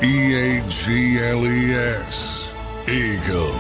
Eagles. Eagles.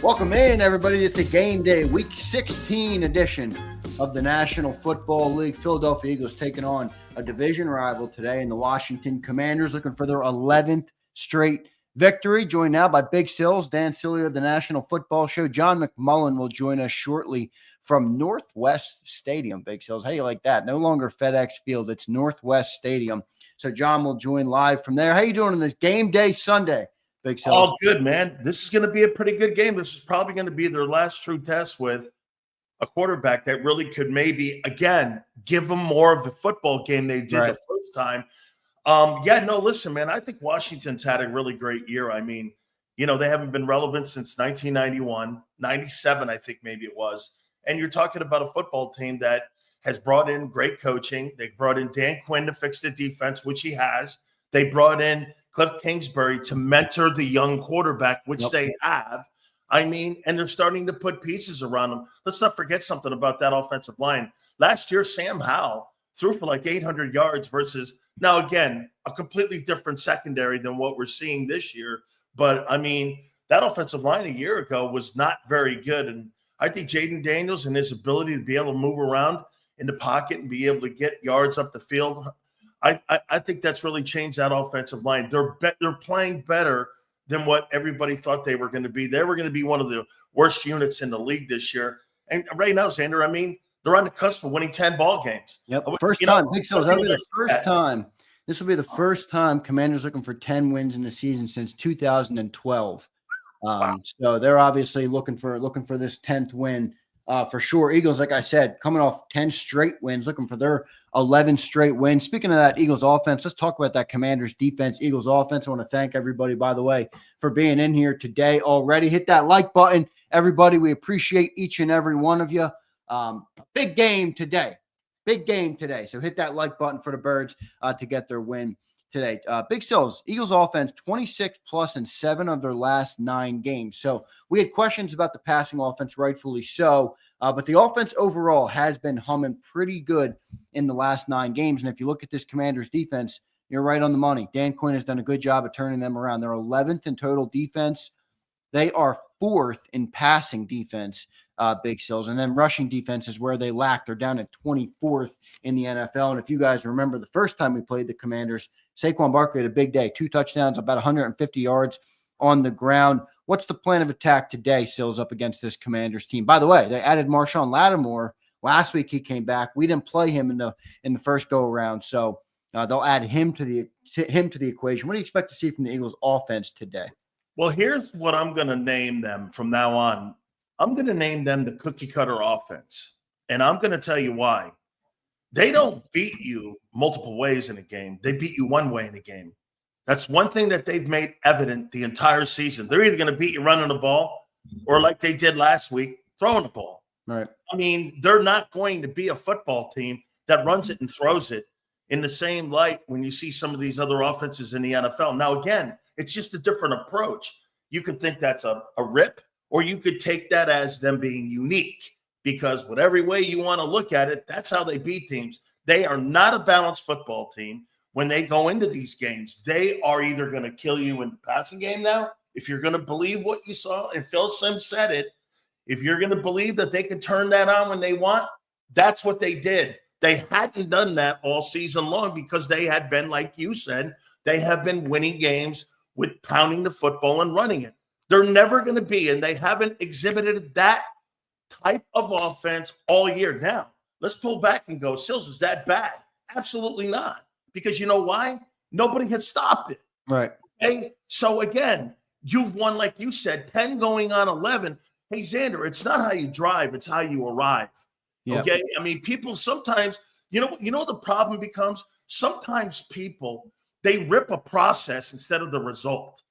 Welcome in, everybody. It's a game day, week 16 edition of the National Football League. Philadelphia Eagles taking on a division rival today in the Washington Commanders, looking for their 11th straight victory. Joined now by Big Sills, Dan Sileo of the National Football Show. John McMullen will join us shortly from Northwest Stadium. Big Sills, how do you like that? No longer FedEx Field, it's Northwest Stadium. So John will join live from there. How you doing on this game day Sunday, Big Sills? All good, man. This is going to be a pretty good game. This is probably going to be their last true test with a quarterback that really could maybe, again, give them more of the football game they did the first time. Listen, man, I think Washington's had a really great year. I mean, they haven't been relevant since 1991, 97, I think maybe it was. And you're talking about a football team that has brought in great coaching. They brought in Dan Quinn to fix the defense, which he has. They brought in Cliff Kingsbury to mentor the young quarterback, which they have. I mean, and they're starting to put pieces around them. Let's not forget something about that offensive line. Last year, Sam Howell threw for like 800 yards versus now, again, a completely different secondary than what we're seeing this year. But, I mean, that offensive line a year ago was not very good. And I think Jayden Daniels and his ability to be able to move around in the pocket and be able to get yards up the field, I think that's really changed that offensive line. They're playing better than what everybody thought they were going to be. They were going to be one of the worst units in the league this year. And right now, Zander, I mean, they're on the cusp of winning 10 ball games. Yep, first time. Big Sills, that'll be the first time. This will be the first time Commanders looking for 10 wins in the season since 2012. So they're obviously looking for this 10th win for sure. Eagles, like I said, coming off 10 straight wins, looking for their 11th straight win. Speaking of that Eagles offense, let's talk about that Commanders defense, Eagles offense. I want to thank everybody, by the way, for being in here today already. Hit that like button, everybody. We appreciate each and every one of you. Big game today. So hit that like button for the Birds to get their win today. Big Sills, Eagles offense, 26 plus in 7 of their last 9 games. So we had questions about the passing offense, rightfully so. But the offense overall has been humming pretty good in the last 9 games. And if you look at this Commanders defense, you're right on the money. Dan Quinn has done a good job of turning them around. They're 11th in total defense. They are 4th in passing defense, Big Sills. And then rushing defense is where they lack. They're down at 24th in the NFL. And if you guys remember the first time we played the Commanders, Saquon Barkley had a big day, 2 touchdowns, about 150 yards on the ground. What's the plan of attack today, Sills, up against this Commanders team? By the way, they added Marshawn Latimore. Last week he came back. We didn't play him in the first go-around, so they'll add him to the equation. What do you expect to see from the Eagles offense today? Well, here's what I'm going to name them from now on. I'm going to name them the cookie-cutter offense, and I'm going to tell you why. They don't beat you multiple ways in a game. They beat you one way in a game. That's one thing that they've made evident the entire season. They're either going to beat you running the ball or, like they did last week, throwing the ball. Right. I mean, they're not going to be a football team that runs it and throws it in the same light when you see some of these other offenses in the NFL. Now, again, it's just a different approach. You can think that's a rip, or you could take that as them being unique, because whatever way you want to look at it, that's how they beat teams. They are not a balanced football team. When they go into these games, they are either going to kill you in the passing game now, if you're going to believe what you saw, and Phil Simms said it, if you're going to believe that they can turn that on when they want, that's what they did. They hadn't done that all season long because they had been, like you said, they have been winning games with pounding the football and running it. They're never going to be, and they haven't exhibited that type of offense all year. Now, let's pull back and go, Sills, is that bad? Absolutely not. Because you know why? Nobody had stopped it. Right. Okay? So, again, you've won, like you said, 10 going on 11. Hey, Zander, it's not how you drive, it's how you arrive. Yep. Okay? I mean, people sometimes, you know the problem becomes? Sometimes people, they rip a process instead of the result.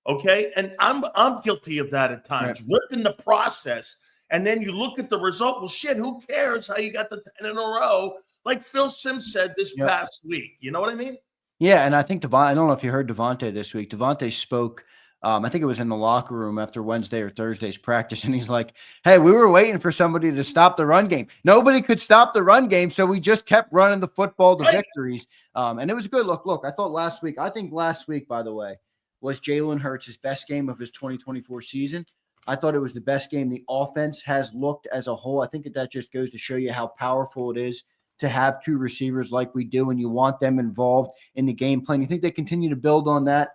Okay? And I'm guilty of that at times, ripping the process. And then you look at the result. Well, shit, who cares how you got the 10 in a row? Like Phil Simms said this past week. You know what I mean? Yeah, and I think I don't know if you heard Devontae this week. Devontae spoke I think it was in the locker room after Wednesday or Thursday's practice. And he's like, hey, we were waiting for somebody to stop the run game. Nobody could stop the run game. So we just kept running the football to victories. And it was a good look. Look, I think last week, by the way, was Jalen Hurts' best game of his 2024 season. I thought it was the best game the offense has looked as a whole. I think that just goes to show you how powerful it is to have two receivers like we do, and you want them involved in the game plan. You think they continue to build on that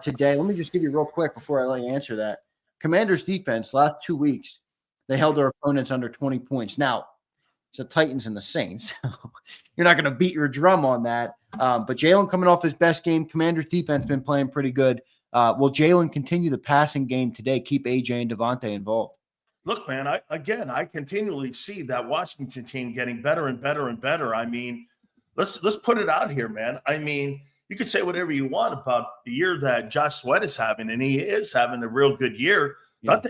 today? Let me just give you real quick before I let you answer that. Commanders defense, last 2 weeks, they held their opponents under 20 points. Now, it's the Titans and the Saints. You're not going to beat your drum on that. But Jalen coming off his best game. Commanders defense been playing pretty good. Will Jalen continue the passing game today, keep AJ and Devontae involved? Look, man, I continually see that Washington team getting better and better and better. I mean, let's put it out here, man. I mean, you could say whatever you want about the year that Josh Sweat is having, and he is having a real good year. Yeah.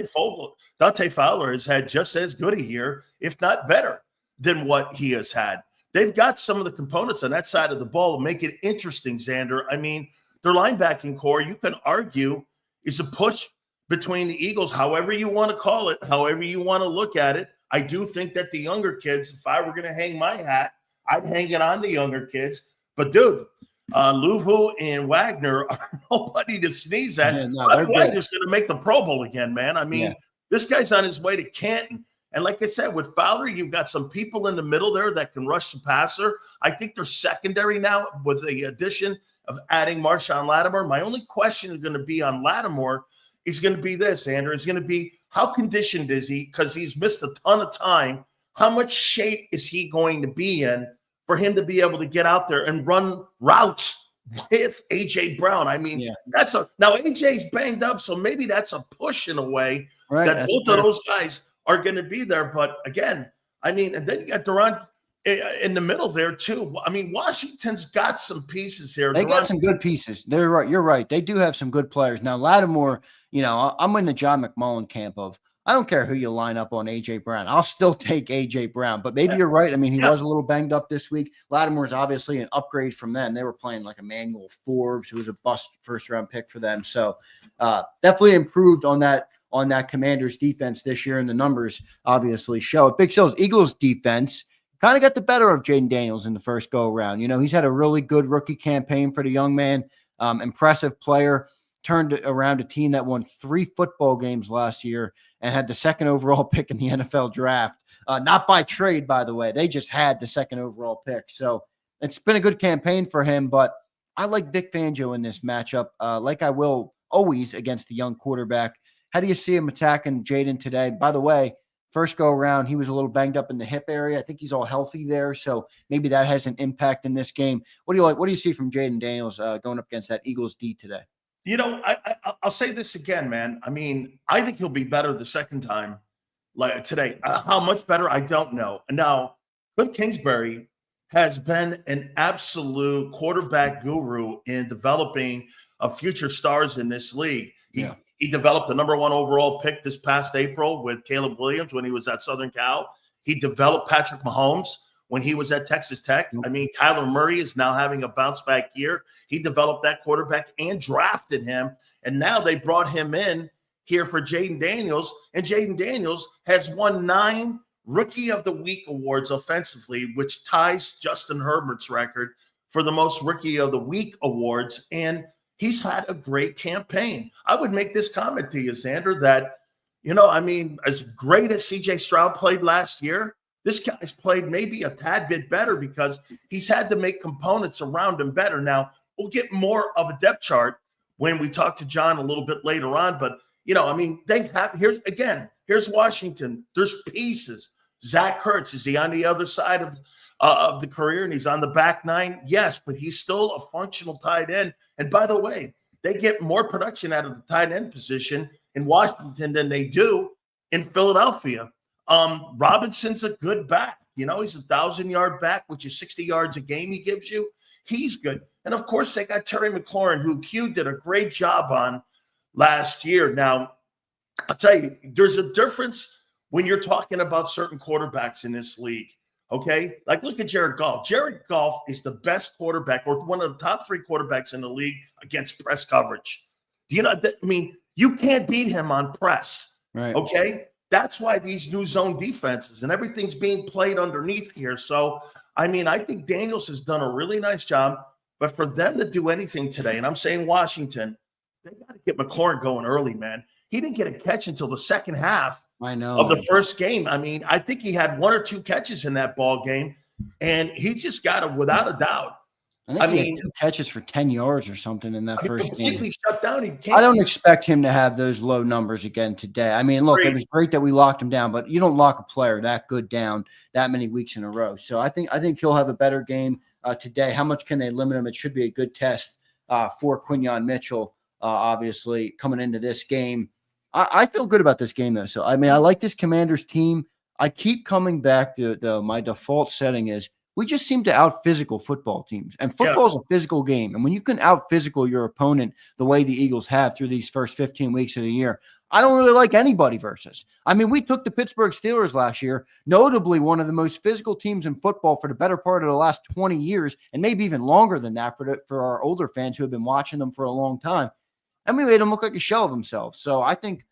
Dante Fowler has had just as good a year, if not better, than what he has had. They've got some of the components on that side of the ball to make it interesting, Zander. I mean, their linebacking core, you can argue, is a push between the Eagles, however you want to call it, however you want to look at it. I do think that the younger kids, if I were going to hang my hat, I'd hang it on the younger kids. But, dude, Luvu and Wagner are nobody to sneeze at. Yeah, no, Wagner's going to make the Pro Bowl again, man. I mean, This guy's on his way to Canton. And like I said, with Fowler, you've got some people in the middle there that can rush the passer. I think they're secondary now with the addition of adding Marshawn Latimore. My only question is going to be on Latimore is going to be this, Andrew. It's going to be how conditioned is he, because he's missed a ton of time. How much shape is he going to be in for him to be able to get out there and run routes with A.J. Brown? I mean, now A.J.'s banged up, so maybe that's a push in a way that both of those guys are going to be there. But again, I mean, and then you got Durant in the middle there too. I mean, Washington's got some pieces here. They got some good pieces. They're right. You're right. They do have some good players. Now, Latimore, you know, I'm in the John McMullen camp of, I don't care who you line up on A.J. Brown. I'll still take A.J. Brown. But maybe you're right. I mean, he was a little banged up this week. Latimore's obviously an upgrade from them. They were playing like Emmanuel Forbes, who was a bust first-round pick for them. So definitely improved on that Commanders defense this year, and the numbers obviously show it. Big Sills, Eagles defense kind of got the better of Jayden Daniels in the first go-around. You know, he's had a really good rookie campaign for the young man. Impressive player. Turned around a team that won 3 football games last year and had the second overall pick in the NFL draft. Not by trade, by the way. They just had the second overall pick. So it's been a good campaign for him, but I like Vic Fangio in this matchup, like I will always against the young quarterback. How do you see him attacking Jaden today? By the way, first go around, he was a little banged up in the hip area. I think he's all healthy there, so maybe that has an impact in this game. What do you like? What do you see from Jayden Daniels going up against that Eagles D today? You know, I'll say this again, man. I mean, I think he'll be better the second time, like today. How much better, I don't know. Now, Cliff Kingsbury has been an absolute quarterback guru in developing future stars in this league. He developed the number 1 overall pick this past April with Caleb Williams when he was at Southern Cal. He developed Patrick Mahomes when he was at Texas Tech. I mean, Kyler Murray is now having a bounce-back year. He developed that quarterback and drafted him, and now they brought him in here for Jayden Daniels, and Jayden Daniels has won 9 Rookie of the Week awards offensively, which ties Justin Herbert's record for the most Rookie of the Week awards, and he's had a great campaign. I would make this comment to you, Zander, that, you know, I mean, as great as C.J. Stroud played last year, this guy's played maybe a tad bit better because he's had to make components around him better. Now, we'll get more of a depth chart when we talk to John a little bit later on. But, you know, I mean, here's Washington. There's pieces. Zach Ertz, is he on the other side of the career and he's on the back 9? Yes, but he's still a functional tight end. And by the way, they get more production out of the tight end position in Washington than they do in Philadelphia. Robinson's a good back. You know, he's a 1,000-yard back, which is 60 yards a game he gives you. He's good. And, of course, they got Terry McLaurin, who Q did a great job on last year. Now, I'll tell you, there's a difference when you're talking about certain quarterbacks in this league, okay? Like, look at Jared Goff. Jared Goff is the best quarterback or one of the top 3 quarterbacks in the league against press coverage. Do you know that? I mean, you can't beat him on press. Right. Okay. That's why these new zone defenses and everything's being played underneath here. So, I mean, I think Daniels has done a really nice job. But for them to do anything today, and I'm saying Washington, they got to get McLaurin going early, man. He didn't get a catch until the second half of the first game. I mean, I think he had 1 or 2 catches in that ball game, and he just got it without a doubt. I think he had 2 catches for 10 yards or something in that first game. Completely shut down. I don't expect him to have those low numbers again today. I mean, look, it was great that we locked him down, but you don't lock a player that good down that many weeks in a row. So I think he'll have a better game today. How much can they limit him? It should be a good test for Quinyon Mitchell, obviously, coming into this game. I feel good about this game, though. So, I mean, I like this Commanders team. I keep coming back to my default setting is we just seem to out-physical football teams. And football is a physical game. And when you can out-physical your opponent the way the Eagles have through these first 15 weeks of the year, I don't really like anybody versus. I mean, we took the Pittsburgh Steelers last year, notably one of the most physical teams in football for the better part of the last 20 years, and maybe even longer than that for our older fans who have been watching them for a long time. And we made them look like a shell of themselves. So I think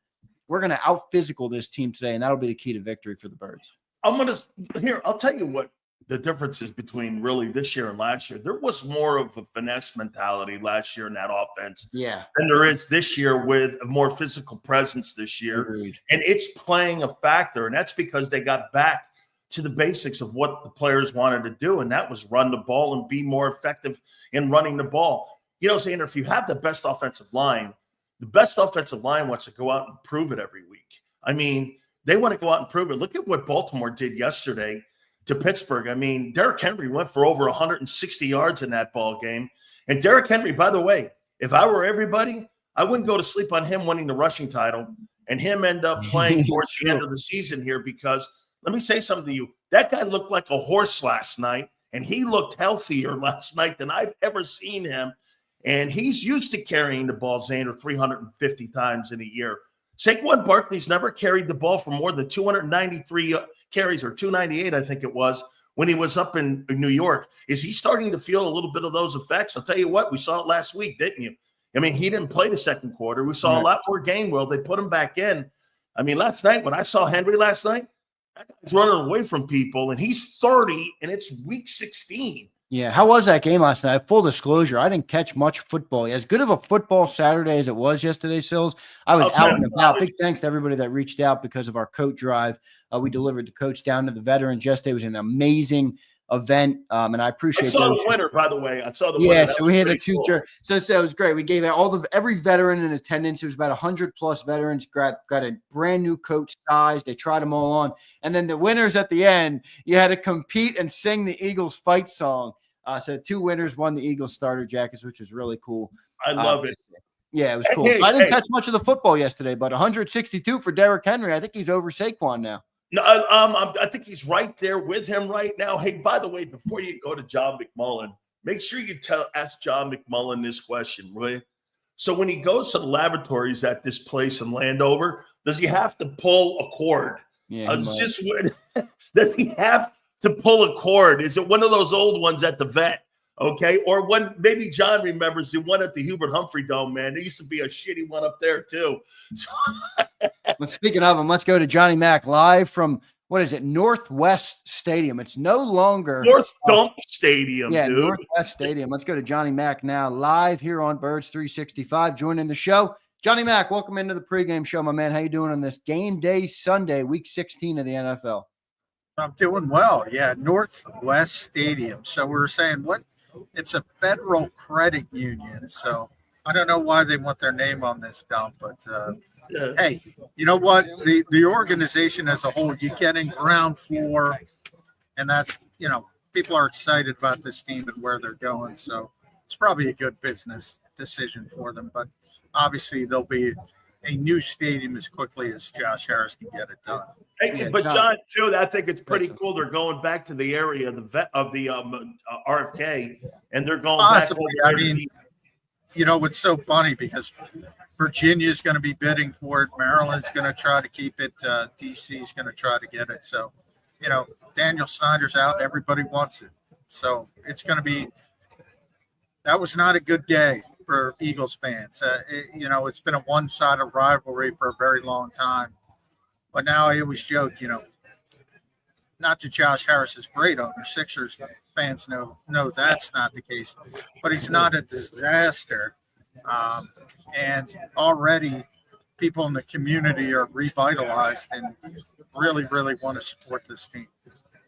we're going to out-physical this team today, and that'll be the key to victory for the Birds. I'll tell you what the difference is between really this year and last year. There was more of a finesse mentality last year in that offense than there is this year, with a more physical presence this year. Agreed. And it's playing a factor, and that's because they got back to the basics of what the players wanted to do, and that was run the ball and be more effective in running the ball. You know, Zander, if you have the best offensive line wants to go out and prove it every week. I mean, they want to go out and prove it. Look at what Baltimore did yesterday to Pittsburgh. I mean, Derrick Henry went for over 160 yards in that ball game. And Derrick Henry, by the way, if I were everybody, I wouldn't go to sleep on him winning the rushing title and him end up playing towards the end of the season here, because let me say something to you. That guy looked like a horse last night, and he looked healthier last night than I've ever seen him. And he's used to carrying the ball, Zander, 350 times in a year. Saquon Barkley's never carried the ball for more than 293 carries, or 298, I think it was, when he was up in New York. Is he starting to feel a little bit of those effects? I'll tell you what, we saw it last week, didn't you? I mean, he didn't play the second quarter. We saw a lot more Gainwell. They put him back in. I mean, last night, when I saw Henry last night, that guy's running away from people, and he's 30, and it's week 16. Yeah, how was that game last night? Full disclosure, I didn't catch much football. As good of a football Saturday as it was yesterday, Sills, I was out and about. Big thanks to everybody that reached out because of our coat drive. We delivered the coach down to the veterans yesterday. It was an amazing event, and I appreciate it. I saw the winner, by the way. I saw the winner. Yeah, so we had a two-chair. So it was great. We gave out every veteran in attendance. It was about 100-plus veterans. Got a brand-new coat size. They tried them all on. And then the winners at the end, you had to compete and sing the Eagles fight song. So 2 winners won the Eagles starter jackets, which is really cool. I love it. Yeah, it was cool. So I didn't catch much of the football yesterday, but 162 for Derrick Henry. I think he's over Saquon now. No, I think he's right there with him right now. Hey, by the way, before you go to John McMullen, make sure you ask John McMullen this question, will you? So when he goes to the laboratories at this place in Landover, does he have to pull a cord? Yeah, does he have to pull a cord? Is it one of those old ones at the vet? Okay. Or one, maybe John remembers the one at the Hubert Humphrey Dome, man. There used to be a shitty one up there too. Well, speaking of them, let's go to Johnny Mac live from, what is it, Northwest Stadium. It's no longer North Dump Stadium, dude. Northwest Stadium. Let's go to Johnny Mac now, live here on Birds 365, joining the show. Johnny Mac, welcome into the pregame show, my man. How you doing on this game day Sunday, week 16 of the NFL? I'm doing well. Yeah, Northwest Stadium. So we were saying what? It's a federal credit union. So I don't know why they want their name on this dump, but hey, you know what? The organization as a whole, you get in ground floor, and that's, people are excited about this team and where they're going. So it's probably a good business decision for them. But obviously there'll be a new stadium as quickly as Josh Harris can get it done. But John, too, I think it's pretty cool. They're going back to the area of the RFK, and they're going possibly back. I mean, it's so funny because Virginia's going to be bidding for it. Maryland's going to try to keep it. DC's going to try to get it. So, Daniel Snyder's out. Everybody wants it. So it's going to be – that was not a good day for Eagles fans. It's been a one-sided rivalry for a very long time. But now I always joke, not that Josh Harris is great owner. Sixers fans know that's not the case, but he's not a disaster. And already people in the community are revitalized and really, really want to support this team.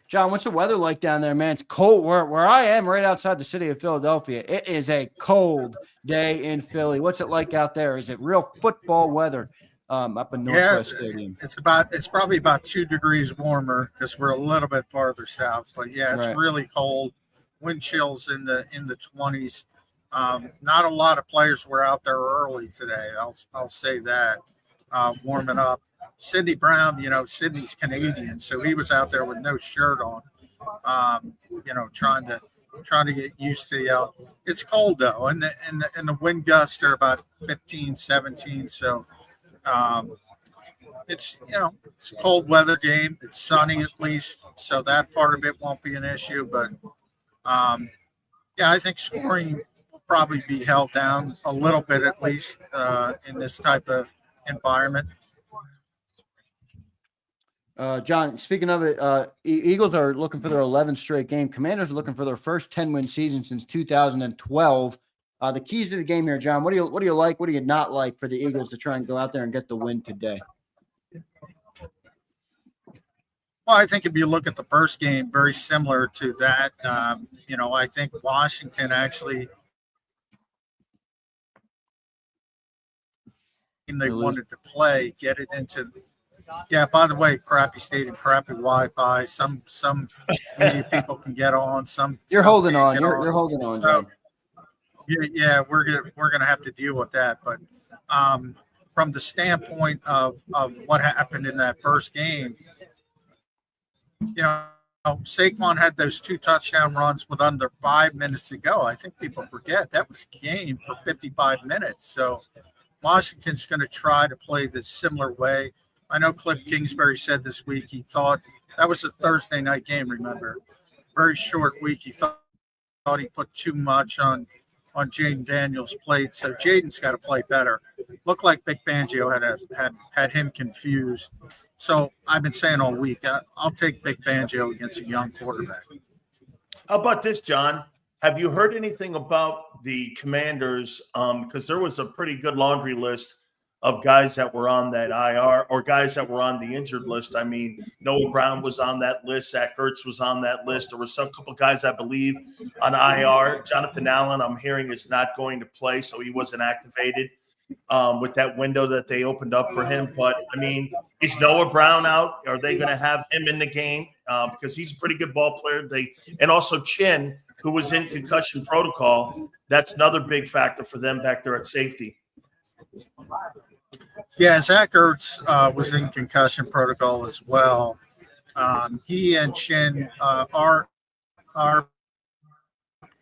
John, what's the weather like down there, man? It's cold. Where I am, right outside the city of Philadelphia, it is a cold day in Philly. What's it like out there? Is it real football weather up in Northwest Stadium? It's probably about 2 degrees warmer because we're a little bit farther south. But yeah, it's really cold. Wind chills in the 20s. Not a lot of players were out there early today. I'll say that, warming up. Sidney Brown, Sidney's Canadian, so he was out there with no shirt on, trying to get used to it's cold though, and the wind gusts are about 15, 17. So it's it's a cold weather game. It's sunny at least, so that part of it won't be an issue. But I think scoring will probably be held down a little bit at least in this type of environment. John, speaking of it, Eagles are looking for their 11th straight game. Commanders are looking for their first 10-win season since 2012. The keys to the game here, John, what do you like? What do you not like for the Eagles to try and go out there and get the win today? Well, I think if you look at the first game, very similar to that. I think Washington actually they wanted to play, get it into. Yeah, by the way, crappy stadium, crappy Wi-Fi. Some media people can get on. You're holding on. You're holding on. So, yeah, we're gonna have to deal with that. But from the standpoint of what happened in that first game, Saquon had those 2 touchdown runs with under 5 minutes to go. I think people forget that was game for 55 minutes. So Washington's going to try to play this similar way. I know Cliff Kingsbury said this week he thought that was a Thursday night game, remember. Very short week. He thought he put too much on Jayden Daniels' plate, so Jayden's got to play better. Looked like Big Fangio had him confused. So I've been saying all week, I'll take Big Fangio against a young quarterback. How about this, John? Have you heard anything about the Commanders? Because there was a pretty good laundry list of guys that were on that IR or guys that were on the injured list. I mean, Noah Brown was on that list. Zach Ertz was on that list. There were some couple guys, I believe, on IR. Jonathan Allen, I'm hearing, is not going to play, so he wasn't activated with that window that they opened up for him. But, I mean, is Noah Brown out? Are they going to have him in the game? Because he's a pretty good ball player. And also Chin, who was in concussion protocol. That's another big factor for them back there at safety. Yeah, Zach Ertz was in concussion protocol as well. He and Chin are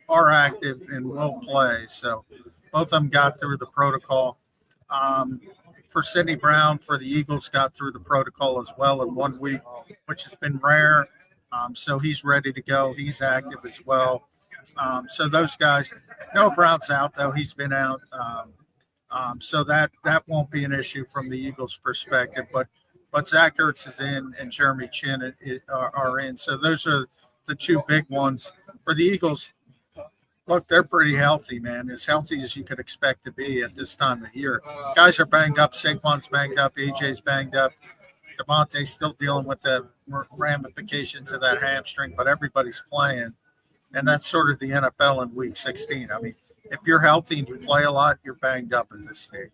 active and will play. So both of them got through the protocol. For Sidney Brown, for the Eagles, got through the protocol as well in 1 week, which has been rare. So he's ready to go. He's active as well. So those guys, Noah Brown's out though. He's been out. So that won't be an issue from the Eagles' perspective. But Zach Ertz is in and Jeremy Chin are in. So those are the 2 big ones for the Eagles. Look, they're pretty healthy, man. As healthy as you could expect to be at this time of year. Guys are banged up. Saquon's banged up. AJ's banged up. Devontae's still dealing with the ramifications of that hamstring, but everybody's playing. And that's sort of the NFL in Week 16. I mean, if you're healthy and you play a lot, you're banged up at this stage.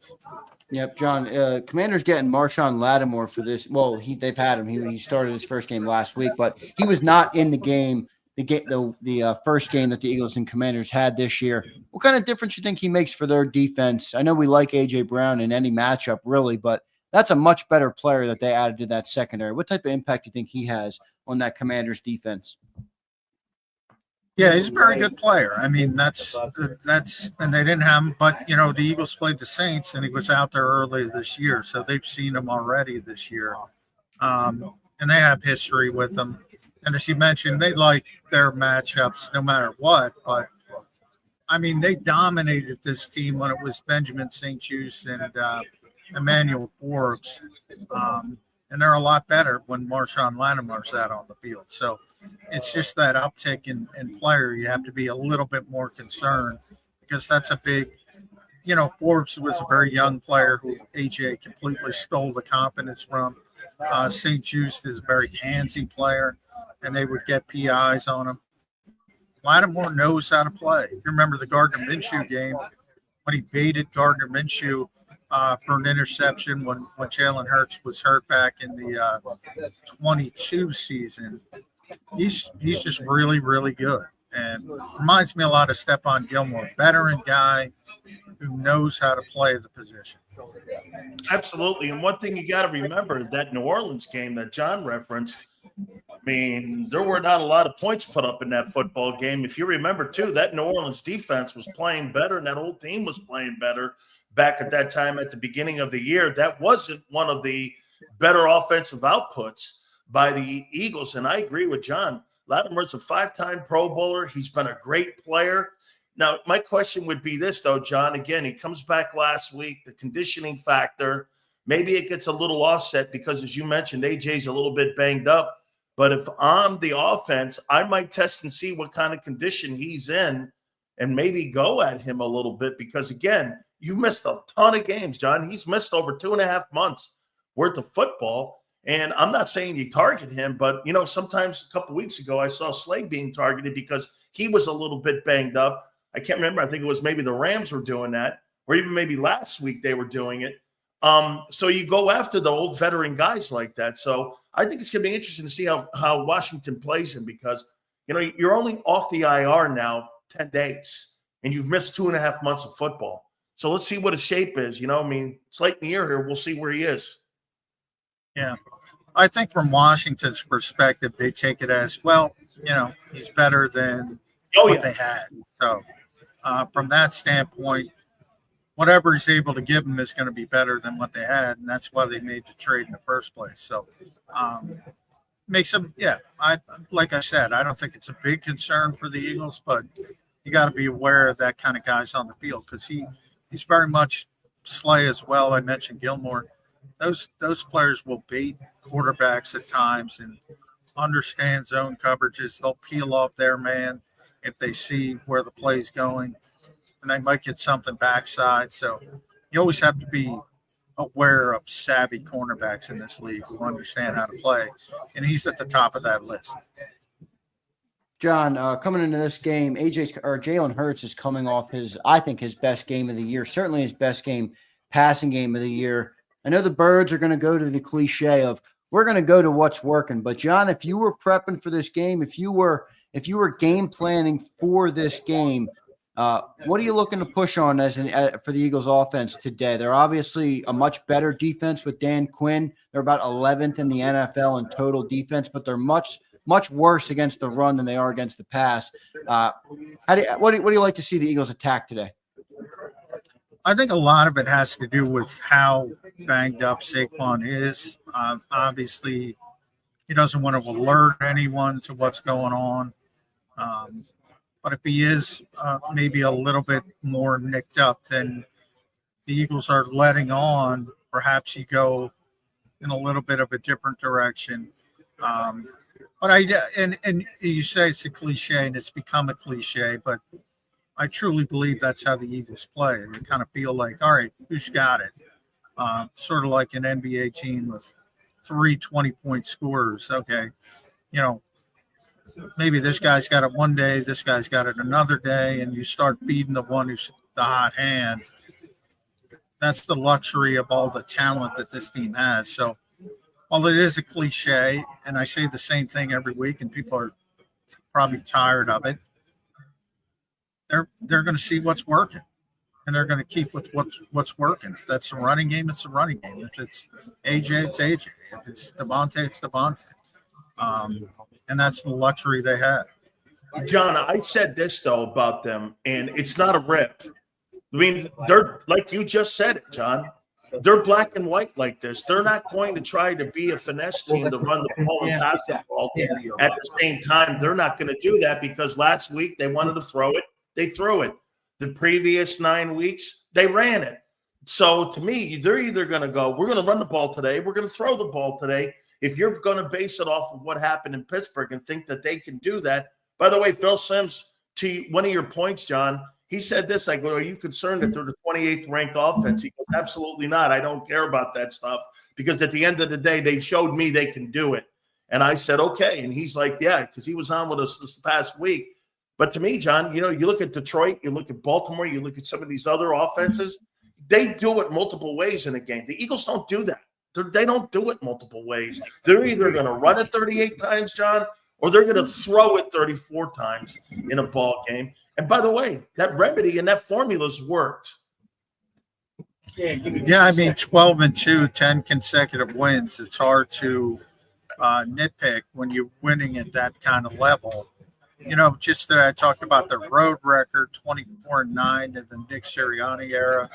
Yep, John. Commanders getting Marshawn Latimore for this. Well, they've had him. He started his first game last week, but he was not in the game. The first game that the Eagles and Commanders had this year. What kind of difference do you think he makes for their defense? I know we like A.J. Brown in any matchup, really, but that's a much better player that they added to that secondary. What type of impact do you think he has on that Commanders defense? Yeah, he's a very good player. I mean, that's, and they didn't have him, but the Eagles played the Saints, and he was out there earlier this year, so they've seen him already this year, and they have history with him. And as you mentioned, they like their matchups no matter what. But I mean, they dominated this team when it was Benjamin St-Juste and Emmanuel Forbes. And they're a lot better when Marshawn Latimore's out on the field. So it's just that uptick in player. You have to be a little bit more concerned because that's a big, Forbes was a very young player who AJ completely stole the confidence from. St-Juste is a very handsy player, and they would get PIs on him. Latimore knows how to play. You remember the Gardner Minshew game when he baited Gardner Minshew for an interception when Jalen Hurts was hurt back in the 22 season. He's just really, really good. And reminds me a lot of Stephon Gilmore, veteran guy who knows how to play the position. Absolutely. And one thing you got to remember, that New Orleans game that John referenced, I mean, there were not a lot of points put up in that football game. If you remember, too, that New Orleans defense was playing better and that whole team was playing better back at that time at the beginning of the year. That wasn't one of the better offensive outputs by the Eagles. And I agree with John. Latimore's a 5-time Pro Bowler. He's been a great player. Now, my question would be this, though, John. Again, he comes back last week, the conditioning factor. Maybe it gets a little offset because, as you mentioned, AJ's a little bit banged up. But if I'm the offense, I might test and see what kind of condition he's in and maybe go at him a little bit because, again, you missed a ton of games, John. He's missed over 2.5 months worth of football. And I'm not saying you target him, but, sometimes a couple of weeks ago I saw Slay being targeted because he was a little bit banged up. I can't remember. I think it was maybe the Rams were doing that, or even maybe last week they were doing it. So you go after the old veteran guys like that. So I think it's going to be interesting to see how Washington plays him because, you're only off the IR now 10 days, and you've missed 2.5 months of football. So let's see what his shape is. It's late in the year here. We'll see where he is. Yeah. I think from Washington's perspective, they take it as, well, he's better than what they had. So from that standpoint, whatever he's able to give them is going to be better than what they had, and that's why they made the trade in the first place. So makes them, like I said, I don't think it's a big concern for the Eagles, but you got to be aware of that kind of guys on the field because he's very much Slay as well. I mentioned Gilmore. Those players will bait quarterbacks at times and understand zone coverages. They'll peel off their man if they see where the play's going, and they might get something backside. So you always have to be aware of savvy cornerbacks in this league who understand how to play, and he's at the top of that list. John, coming into this game, Jalen Hurts is coming off his best game of the year, certainly his best passing game of the year. I know the Birds are going to go to the cliche of we're going to go to what's working. But John, if you were prepping for this game, if you were game planning for this game, what are you looking to push on for the Eagles offense today? They're obviously a much better defense with Dan Quinn. They're about 11th in the NFL in total defense, but they're much worse against the run than they are against the pass. What do you like to see the Eagles attack today? I think a lot of it has to do with how banged up Saquon is. Obviously, he doesn't want to alert anyone to what's going on. But if he is maybe a little bit more nicked up than the Eagles are letting on, perhaps you go in a little bit of a different direction. But and you say it's a cliche, and it's become a cliche, but I truly believe that's how the Eagles play. They kind of feel like, all right, who's got it? Sort of like an NBA team with 3 20-point scorers. Okay, maybe this guy's got it one day, this guy's got it another day, and you start beating the one who's the hot hand. That's the luxury of all the talent that this team has. So while it is a cliche, and I say the same thing every week, and people are probably tired of it, they're going to see what's working, and they're going to keep with what's working. If that's the running game, it's the running game. If it's AJ, it's AJ. If it's Devontae, it's Devontae. And that's the luxury they have. John, I said this, though, about them, and it's not a rip. I mean, they're like you just said it, John. They're black and white like this. They're not going to try to be a finesse team to run the ball and pass the ball. At the same time, they're not going to do that because last week they wanted to throw it. They threw it. the previous 9 weeks, they ran it. So to me, they're either going to go, we're going to run the ball today, we're going to throw the ball today. If you're going to base it off of what happened in Pittsburgh and think that they can do that. By the way, Phil Simms, to one of your points, John, he said this, I go, are you concerned that they're the 28th ranked offense? He goes, absolutely not. I don't care about that stuff because at the end of the day, they showed me they can do it. And I said, okay. And he's like, yeah, because he was on with us this past week. But to me, John, you look at Detroit, you look at Baltimore, you look at some of these other offenses, they do it multiple ways in a game. The Eagles don't do that. They don't do it multiple ways. They're either going to run it 38 times, John, or they're going to throw it 34 times in a ball game. And by the way, that remedy and that formula's worked. Yeah, I mean, 12-2, 10 consecutive wins. It's hard to nitpick when you're winning at that kind of level. Just that I talked about the road record, 24-9 in the Nick Sirianni era.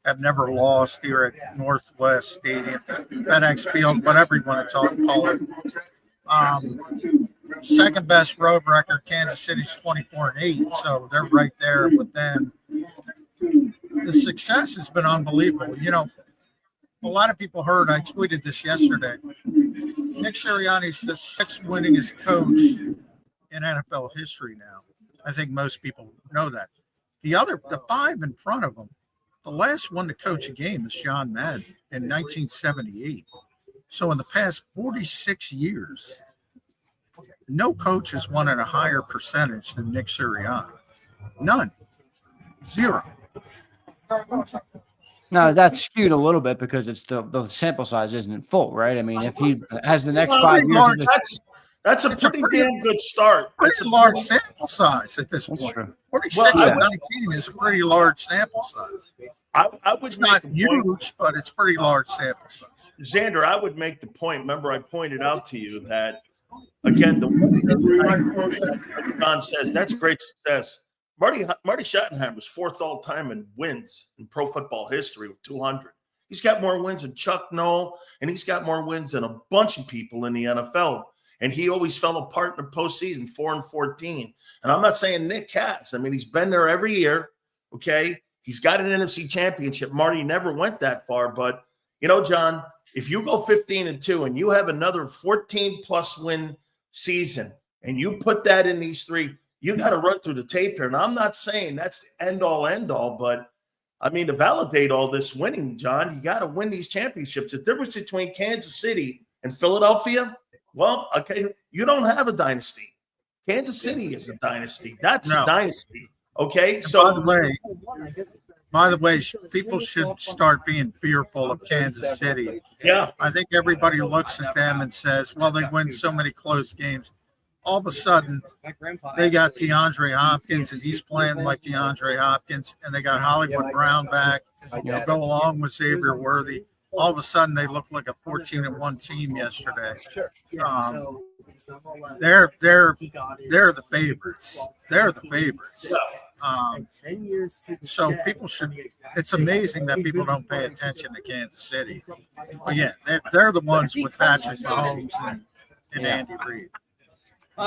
Have never lost here at Northwest Stadium, FedEx Field, whatever you want to call it. Second best road record, Kansas City's 24-8, so they're right there with them. The success has been unbelievable. A lot of people heard, I tweeted this yesterday, Nick Sirianni's the 6th winningest coach in NFL history now. I think most people know that. The 5 in front of him, the last one to coach a game is John Madden in 1978. So in the past 46 years, no coach has won at a higher percentage than Nick Sirianni. None. Zero. Now, that's skewed a little bit because it's the sample size isn't full, right? I mean, if he has the next 5 years, that's a pretty damn good start. Pretty large sample size at this point. 46 and 19 is a pretty large sample size. I would it's not huge, but it's pretty large sample size. Zander, I would make the point. Remember, I pointed out to you that, again, the John says that's great success. Marty Schottenheimer's 4th all-time in wins in pro football history with 200. He's got more wins than Chuck Noll, and he's got more wins than a bunch of people in the NFL. And he always fell apart in the postseason, 4-14. And I'm not saying Nick has. I mean, he's been there every year, okay? He's got an NFC championship. Marty never went that far. But, John, if you go 15-2 and you have another 14-plus win season and you put that in these 3, you got to run through the tape here. And I'm not saying that's the end-all, but, I mean, to validate all this winning, John, you got to win these championships. The difference between Kansas City and Philadelphia, well, okay, you don't have a dynasty. Kansas City is a dynasty. That's a dynasty, okay? And so by the way, people should start being fearful of Kansas City. Yeah. I think everybody looks at them and says, well, they win so many close games. All of a sudden, they got DeAndre Hopkins, and he's playing like DeAndre Hopkins, and they got Hollywood Brown back, go along with Xavier Worthy. All of a sudden, they look like a 14-1 team yesterday. They're the favorites. They're the favorites. So people should. It's amazing that people don't pay attention to Kansas City. But yeah, they're the ones with Patrick Mahomes and Andy Reid.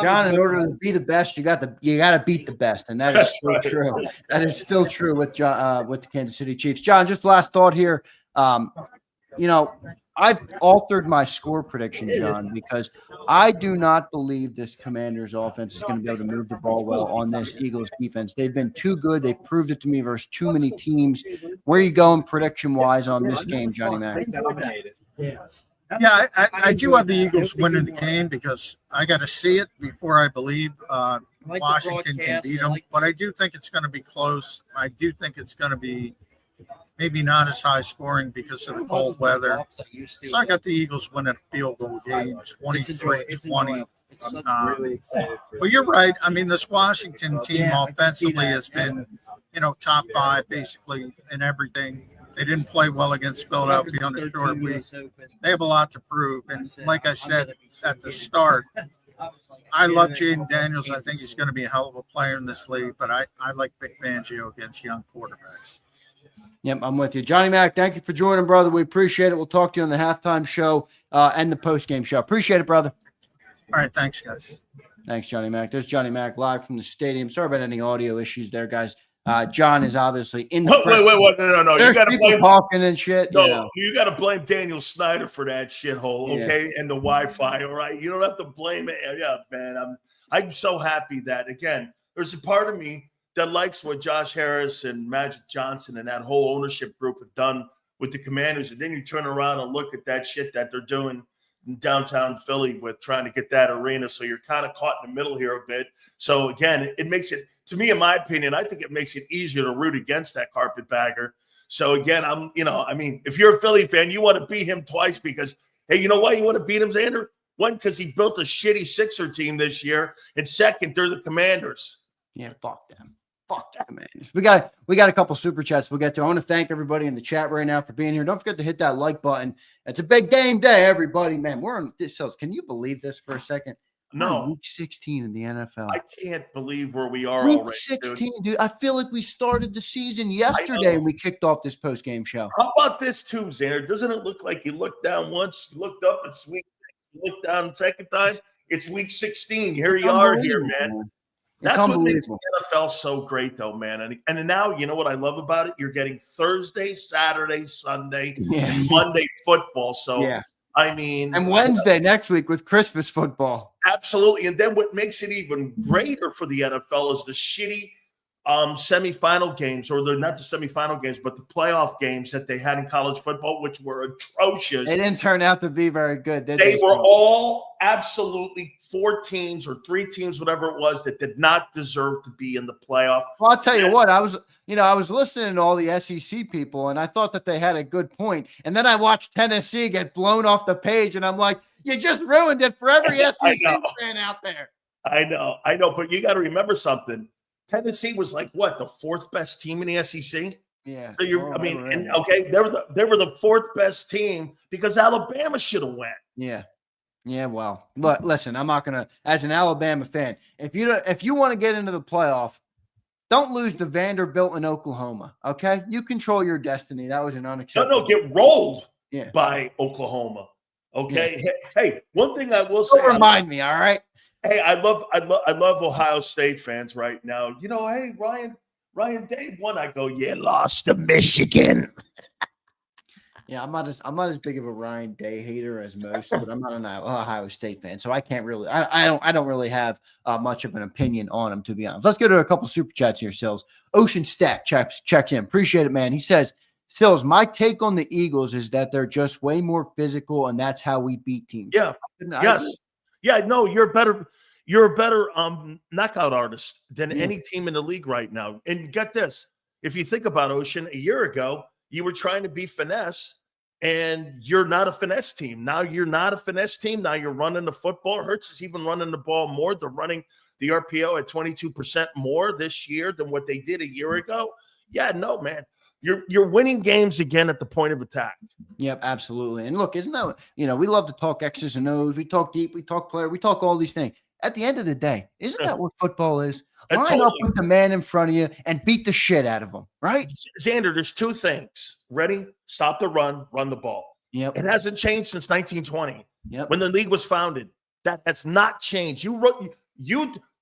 John, in order to be the best, you got to beat the best, and that is still true. That is still true with the Kansas City Chiefs. John, just last thought here. I've altered my score prediction, John, because I do not believe this Commanders offense is going to be able to move the ball well on this Eagles defense. They've been too good. They've proved it to me versus too many teams. Where are you going prediction-wise on this game, Johnny Mac? Yeah, I do have the Eagles winning the game because I got to see it before I believe Washington can beat them. But I do think it's going to be close. I do think it's going to be maybe not as high scoring because of the cold weather. So I got the Eagles winning a field goal game, 23-20. Well, you're right. I mean, this Washington team offensively has been, top 5 basically in everything. They didn't play well against Philadelphia on the short week. They have a lot to prove. And like I said at the start, I love Jayden Daniels. I think he's going to be a hell of a player in this league, but I like Vic Fangio against young quarterbacks. Yep, I'm with you. Johnny Mac, thank you for joining, brother. We appreciate it. We'll talk to you on the halftime show and the postgame show. Appreciate it, brother. All right, thanks, guys. Thanks, Johnny Mac. There's Johnny Mac live from the stadium. Sorry about any audio issues there, guys. John is obviously in the wait. No. There's You got to people blame talking and shit. No, you got to blame Daniel Snyder for that shithole, Yeah. okay? And the Wi-Fi, all right? You don't have to blame it. Yeah, man. I'm so happy that, again, there's a part of me that likes what Josh Harris and Magic Johnson and that whole ownership group have done with the Commanders. And then you turn around and look at that shit that they're doing in downtown Philly with trying to get that arena. So you're kind of caught in the middle here a bit. So, again, it makes it, to me, in my opinion, I think it makes it easier to root against that carpetbagger. So, again, if you're a Philly fan, you want to beat him twice because, hey, you know why you want to beat him, Zander? One, because he built a shitty Sixer team this year. And second, they're the Commanders. Yeah, fuck them. Fuck them, man. We got a couple super chats we'll get to. I want to thank everybody in the chat right now for being here. Don't forget to hit that like button. It's a big game day, everybody, man. We're on this. Can you believe this for a second? No. Week 16 in the NFL. I can't believe where we are Week already. 16, dude. I feel like we started the season yesterday and we kicked off this post-game show. How about this too, Zander? Doesn't it look like you looked down once, you looked up, it's week 6, you looked down the second time, it's week 16. Here you are here, man. That's what makes the NFL so great, though, man. And now, you know what I love about it? You're getting Thursday, Saturday, Sunday, and Monday football. So, and Wednesday next week with Christmas football. Absolutely. And then what makes it even greater for the NFL is the shitty semifinal games, or they're not the semifinal games, but the playoff games that they had in college football, which were atrocious. They didn't turn out to be very good. They were all absolutely 4 teams or 3 teams, whatever it was, that did not deserve to be in the playoff. Well, I'll tell you what, I was listening to all the SEC people, and I thought that they had a good point. And then I watched Tennessee get blown off the page, and I'm like, you just ruined it for every SEC fan out there. I know, but you got to remember something. Tennessee was like what, the 4th best team in the SEC? Yeah. So they were the 4th best team because Alabama should have went. Yeah. Yeah. Well, listen, I'm not gonna, as an Alabama fan, if you want to get into the playoff, don't lose to Vanderbilt in Oklahoma. Okay, you control your destiny. That was an unacceptable. No, get rolled by Oklahoma. Okay. Yeah. Hey, one thing I will say. Don't remind me. All right. Hey, I love Ohio State fans right now. You know, hey, Ryan Day won. I go, yeah, lost to Michigan. Yeah, I'm not as big of a Ryan Day hater as most, but I'm not an Ohio State fan, so I can't really. I don't really have much of an opinion on him, to be honest. Let's go to a couple super chats here, Sills. Ocean Stack checks in. Appreciate it, man. He says, Sills, my take on the Eagles is that they're just way more physical, and that's how we beat teams. Yeah. Yes. Yeah, no, you're a better knockout artist than any team in the league right now. And get this, if you think about Ocean, a year ago, you were trying to be finesse, and you're not a finesse team. Now you're not a finesse team. Now you're running the football. Hurts is even running the ball more. They're running the RPO at 22% more this year than what they did a year ago. Yeah, no, man. You're winning games again at the point of attack. Yep, absolutely. And look, isn't that, we love to talk X's and O's. We talk deep, we talk player, we talk all these things. At the end of the day, isn't that what football is? Line up with the man in front of you and beat the shit out of him, right? Zander, there's 2 things. Ready? Stop the run the ball. Yep. It hasn't changed since 1920. Yep. When the league was founded. That has not changed.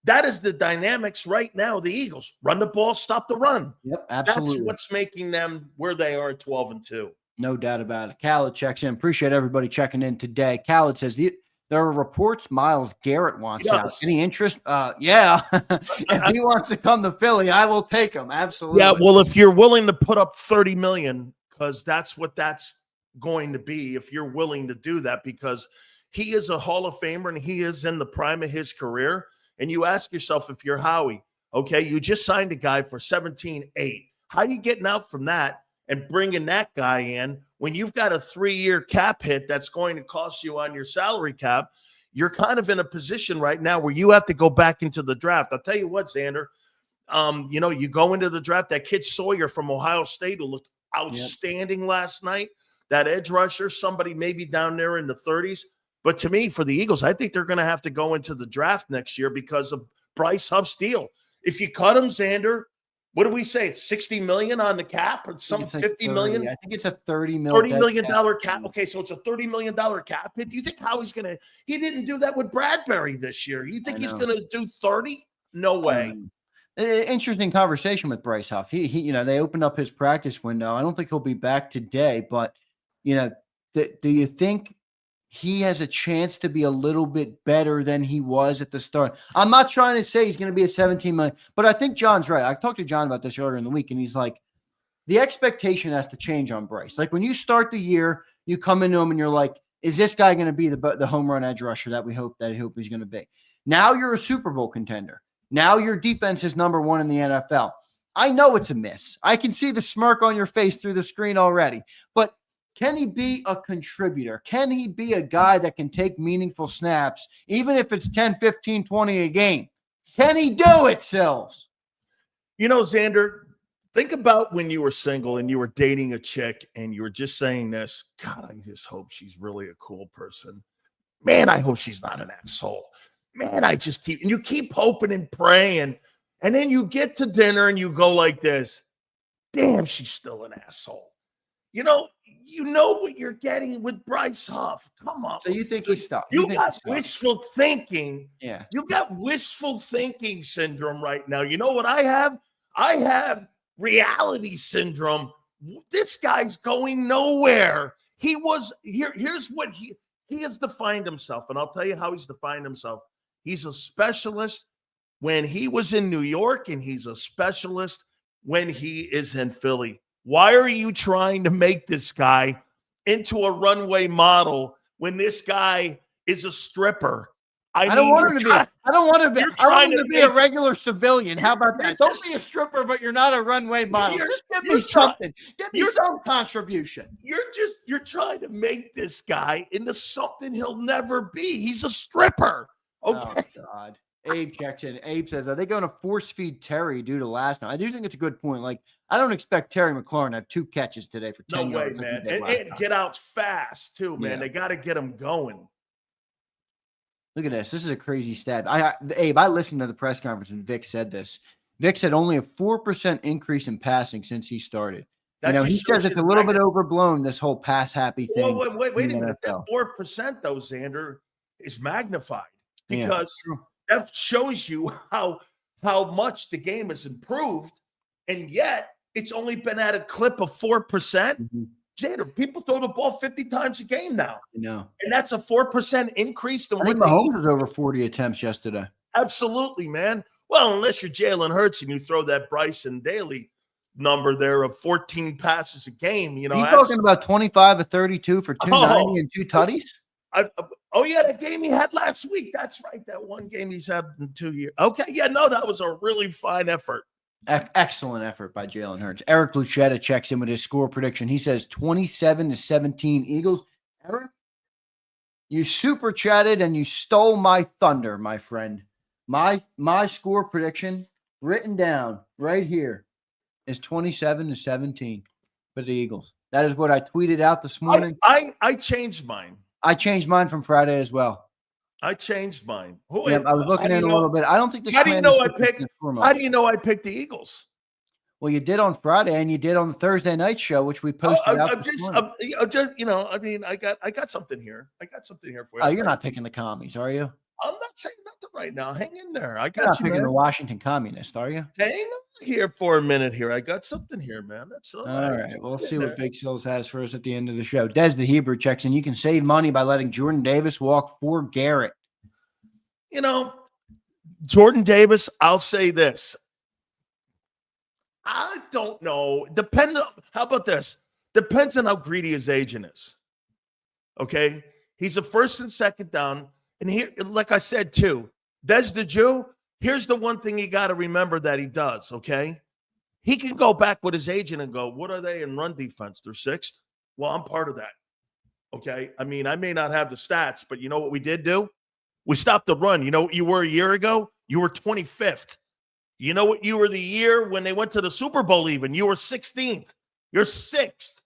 That is the dynamics right now. The Eagles run the ball, stop the run. Yep, absolutely. That's what's making them where they are at 12-2. No doubt about it. Khaled checks in. Appreciate everybody checking in today. Khaled says there are reports Myles Garrett wants out. Any interest? Yeah. If he wants to come to Philly, I will take him. Absolutely. Yeah. Well, if you're willing to put up $30 million, because that's what that's going to be. If you're willing to do that, because he is a Hall of Famer and he is in the prime of his career. And you ask yourself, if you're Howie, okay, you just signed a guy for 17.8. How are you getting out from that and bringing that guy in when you've got a 3-year cap hit that's going to cost you on your salary cap? You're kind of in a position right now where you have to go back into the draft. I'll tell you what, Zander, you go into the draft, that kid Sawyer from Ohio State who looked outstanding last night, that edge rusher, somebody maybe down there in the 30s. But to me, for the Eagles, I think they're going to have to go into the draft next year because of Bryce Huff's deal. If you cut him, Zander, what do we say? It's $60 million on the cap, or some $50 million? I think it's a $30 million cap. Okay, so it's a $30 million cap hit. Do you think Howie's going to – he didn't do that with Bradbury this year. You think he's going to do 30? No way. Interesting conversation with Bryce Huff. He, you know, they opened up his practice window. I don't think he'll be back today, but you know, do you think he has a chance to be a little bit better than he was at the start? I'm not trying to say he's going to be a 17 million, but I think John's right. I talked to John about this earlier in the week, and he's like, the expectation has to change on Bryce. Like when you start the year, you come into him and you're like, is this guy going to be the home run edge rusher that we hope he's going to be? Now you're a Super Bowl contender. Now your defense is number one in the NFL. I know it's a miss. I can see the smirk on your face through the screen already. But can he be a contributor? Can he be a guy that can take meaningful snaps, even if it's 10, 15, 20 a game? Can he do it, Sills? You know, Zander, think about when you were single and you were dating a chick and you were just saying this, God, I just hope she's really a cool person. Man, I hope she's not an asshole. Man, you keep hoping and praying. And then you get to dinner and you go like this, damn, she's still an asshole. You know what you're getting with Bryce Huff. Come on. So you think he's stuck? You got wishful thinking. Yeah. You got wishful thinking syndrome right now. You know what I have? I have reality syndrome. This guy's going nowhere. Here's what he has defined himself, and I'll tell you how he's defined himself. He's a specialist when he was in New York, and he's a specialist when he is in Philly. Why are you trying to make this guy into a runway model when this guy is a stripper? I don't want him to be. I want him to be a regular civilian. How about that? Don't be a stripper, but you're not a runway model. Just give me something. Give me some contribution. You're trying to make this guy into something he'll never be. He's a stripper. Okay. Oh, God. Abe checks in. Abe says, are they going to force feed Terry due to last night? I do think it's a good point. Like, I don't expect Terry McLaurin to have 2 catches today for 10 yards. No way, man. And get out fast, too, man. Yeah. They got to get him going. Look at this. This is a crazy stat. Abe, I listened to the press conference and Vic said this. Vic said only a 4% increase in passing since he started. He says it's a little bit overblown, this whole pass-happy thing. Wait a minute. That 4%, though, Zander, is magnified because that shows you how much the game has improved, and yet it's only been at a clip of 4%. Mm-hmm. Zander, people throw the ball 50 times a game now. And that's a 4% increase. I think Mahomes was over 40 attempts yesterday. Absolutely, man. Well, unless you're Jalen Hurts and you throw that Bryson Daly number there of 14 passes a game. You talking about 25 of 32 for 290 and 2 tutties? That game he had last week. That's right. That one game he's had in 2 years. Okay. Yeah, no, that was a really fine effort. Excellent effort by Jalen Hurts. Eric Luchetta checks in with his score prediction. He says 27-17 Eagles. Eric, you super chatted and you stole my thunder, my friend. My score prediction written down right here is 27-17 for the Eagles. That is what I tweeted out this morning. I changed mine. I changed mine from Friday as well. I changed mine. I was looking in a little bit. I don't think this. How do you know I picked the Eagles? Well, you did on Friday, and you did on the Thursday night show, which we posted out. I got something here. I got something here for you. Oh, you're not picking the commies, are you? I'm not saying nothing right now. Hang in there. You're not picking the Washington Communist, are you? Hang here for a minute here. I got something here, man. That's all right. We'll see what Big Sills has for us at the end of the show. Des the Hebrew checks in. You can save money by letting Jordan Davis walk for Garrett. Jordan Davis, I'll say this. I don't know. How about this? Depends on how greedy his agent is. Okay? He's a first and second down. And here, like I said, too, Des the Jew, here's the one thing you got to remember that he does, okay? He can go back with his agent and go, what are they in run defense? They're 6th? Well, I'm part of that, okay? I mean, I may not have the stats, but you know what we did do? We stopped the run. You know what you were a year ago? You were 25th. You know what you were the year when they went to the Super Bowl even? You were 16th. You're 6th.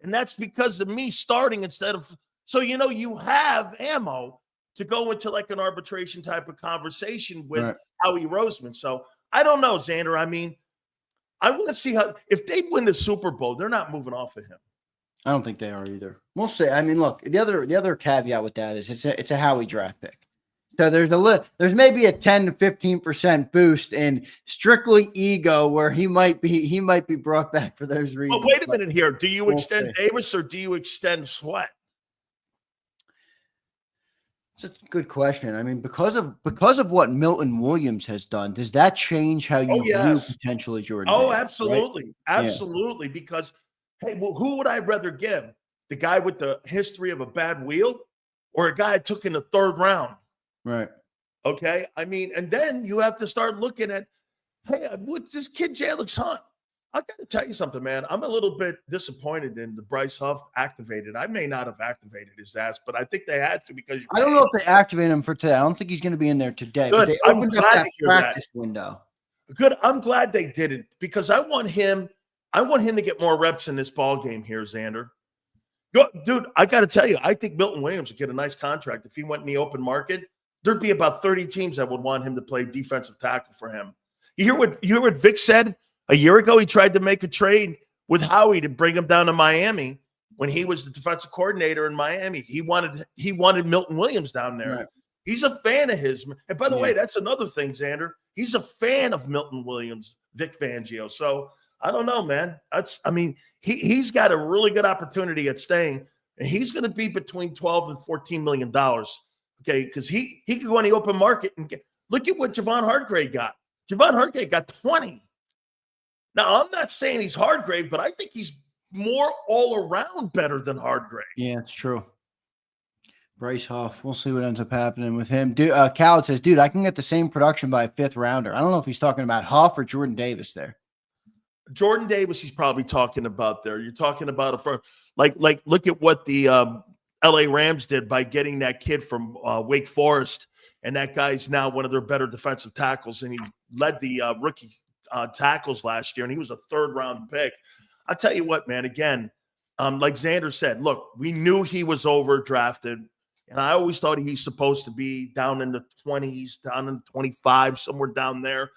And that's because of me starting instead of – so, you have ammo to go into like an arbitration type of conversation with Howie Roseman. So I don't know, Zander. I mean, I want to see how if they win the Super Bowl, they're not moving off of him. I don't think they are either. We'll see. I mean, look, the other caveat with that is it's a Howie draft pick. So there's maybe a 10 to 15% boost in strictly ego where he might be brought back for those reasons. Well, wait a minute here. Do you extend Davis or do you extend Sweat? It's a good question. I mean, because of what Milton Williams has done, does that change how you view potentially Jordan? Oh, Davis, absolutely. Right? Absolutely. Yeah. Because, hey, well, who would I rather give? The guy with the history of a bad wheel or a guy I took in the 3rd round? Right. Okay. I mean, and then you have to start looking at, hey, what's this kid Jalen Hunt? I got to tell you something, man. I'm a little bit disappointed in the Bryce Huff activated. I may not have activated his ass, but I think they had to because I don't know if they activated him for today. I don't think he's going to be in there today. Good. But they opened up that practice window. Good. I'm glad they did it because I want him to get more reps in this ball game here, Zander. Dude, I got to tell you, I think Milton Williams would get a nice contract if he went in the open market. There'd be about 30 teams that would want him to play defensive tackle for him. You hear what Vic said a year ago? He tried to make a trade with Howie to bring him down to Miami when he was the defensive coordinator in Miami. He wanted Milton Williams down there. Right. He's a fan of his. And by the way, that's another thing, Zander. He's a fan of Milton Williams, Vic Fangio. So I don't know, man. He's got a really good opportunity at staying, and he's going to be between $12 and $14 million. Okay, because he could go on the open market and look at what Javon Hargrave got. Javon Hargrave got 20. Now, I'm not saying he's Hargrave, but I think he's more all around better than Hargrave. Yeah, it's true. Bryce Huff. We'll see what ends up happening with him. Khaled says, dude, I can get the same production by a 5th rounder. I don't know if he's talking about Huff or Jordan Davis there. Jordan Davis, he's probably talking about there. You're talking about like look at what the LA Rams did by getting that kid from Wake Forest, and that guy's now one of their better defensive tackles, and he led the rookie tackles last year, and he was a 3rd round pick. I tell you what, man, again, like Zander said, look, we knew he was overdrafted, and I always thought he's supposed to be down in the 20s, down in the 25, somewhere down there.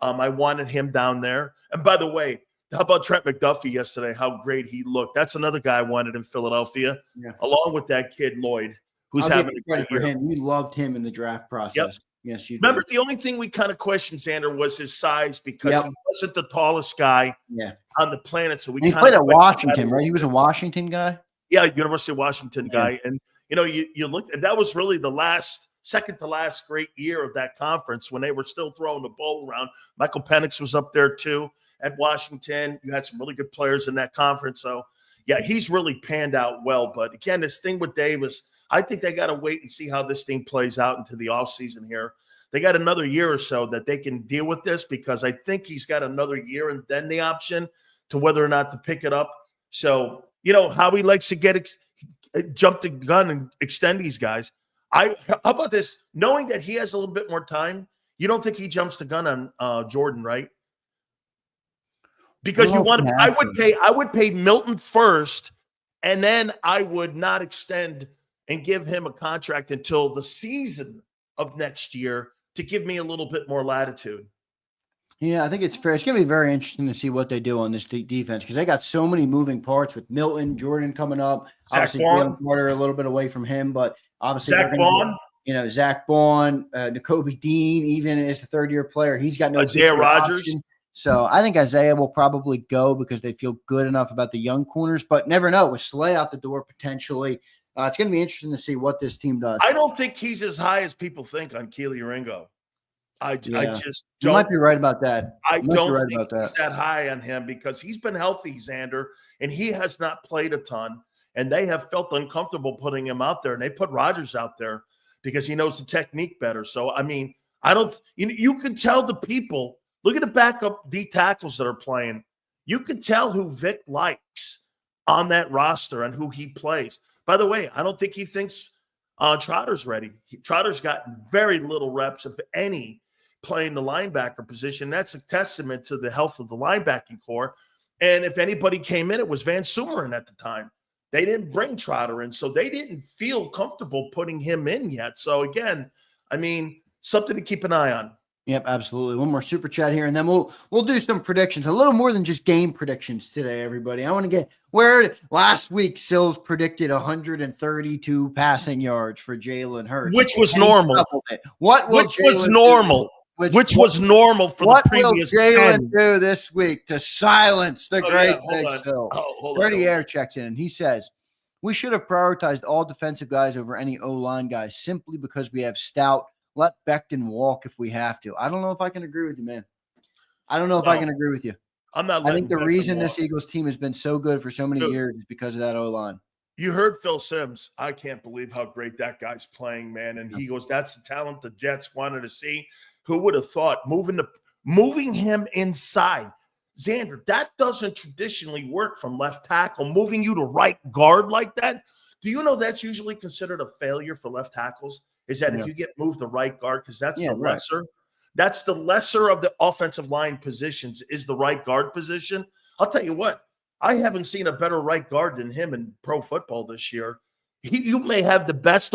I wanted him down there. And by the way, how about Trent McDuffie yesterday? How great he looked. That's another guy I wanted in Philadelphia, along with that kid Lloyd, who's having a great year. Him. You loved him in the draft process. Yep. Yes, you Remember, did. the only thing we kind of questioned, Xander, was his size because he wasn't the tallest guy on the planet. So he played at Washington, right? He was a Washington guy? Yeah, University of Washington guy. And, you looked – and that was really the second to last great year of that conference when they were still throwing the ball around. Michael Penix was up there too at Washington. You had some really good players in that conference. So, yeah, he's really panned out well. But, again, this thing with Davis, I think they got to wait and see how this thing plays out into the offseason here. They got another year or so that they can deal with this because I think he's got another year and then the option to whether or not to pick it up. So, how he likes to jump the gun and extend these guys. How about this? Knowing that he has a little bit more time, you don't think he jumps the gun on Jordan, right? Because I would pay Milton first, and then I would not extend and give him a contract until the season of next year to give me a little bit more latitude. Yeah, I think it's fair. It's going to be very interesting to see what they do on this defense because they got so many moving parts with Milton, Jordan coming up. Obviously, Jalen Carter a little bit away from him, but obviously Zach Bond. Zach Bond, Nakobe Dean, even as the 3rd-year player, he's got no Isaiah Rodgers. Option. So I think Isaiah will probably go because they feel good enough about the young corners, but never know. With Slay out the door potentially, it's going to be interesting to see what this team does. I don't think he's as high as people think on Keely Ringo. I just don't. You might be right about that. I don't think he's that high on him because he's been healthy, Xander, and he has not played a ton. And they have felt uncomfortable putting him out there. And they put Rodgers out there because he knows the technique better. So, you can tell the people, look at the backup D tackles that are playing. You can tell who Vic likes on that roster and who he plays. By the way, I don't think he thinks Trotter's ready. Trotter's got very little reps, if any, playing the linebacker position. That's a testament to the health of the linebacking core. And if anybody came in, it was Van Sumeren at the time. They didn't bring Trotter in, so they didn't feel comfortable putting him in yet. So, again, something to keep an eye on. Yep, absolutely. One more super chat here, and then we'll do some predictions. A little more than just game predictions today, everybody. I want to get where last week Sills predicted 132 passing yards for Jalen Hurts, which was normal. What will which was normal? Which was normal for the previous. What will Jalen do this week to silence the great Big Sills? Dirty Air checks in, and he says, we should have prioritized all defensive guys over any O-line guys simply because we have stout. Let Becton walk if we have to. I don't know if I can agree with you, man. I don't know if I can agree with you. I'm not. I think the reason this Eagles team has been so good for so many years is because of that O-line. You heard Phil Simms. I can't believe how great that guy's playing, man. And he goes, that's the talent the Jets wanted to see. Who would have thought moving him inside? Zander, that doesn't traditionally work from left tackle. Moving you to right guard like that. Do you know that's usually considered a failure for left tackles? Is that if you get moved to right guard, because that's the lesser. That's the lesser of the offensive line positions is the right guard position. I'll tell you what, I haven't seen a better right guard than him in pro football this year. You may have the best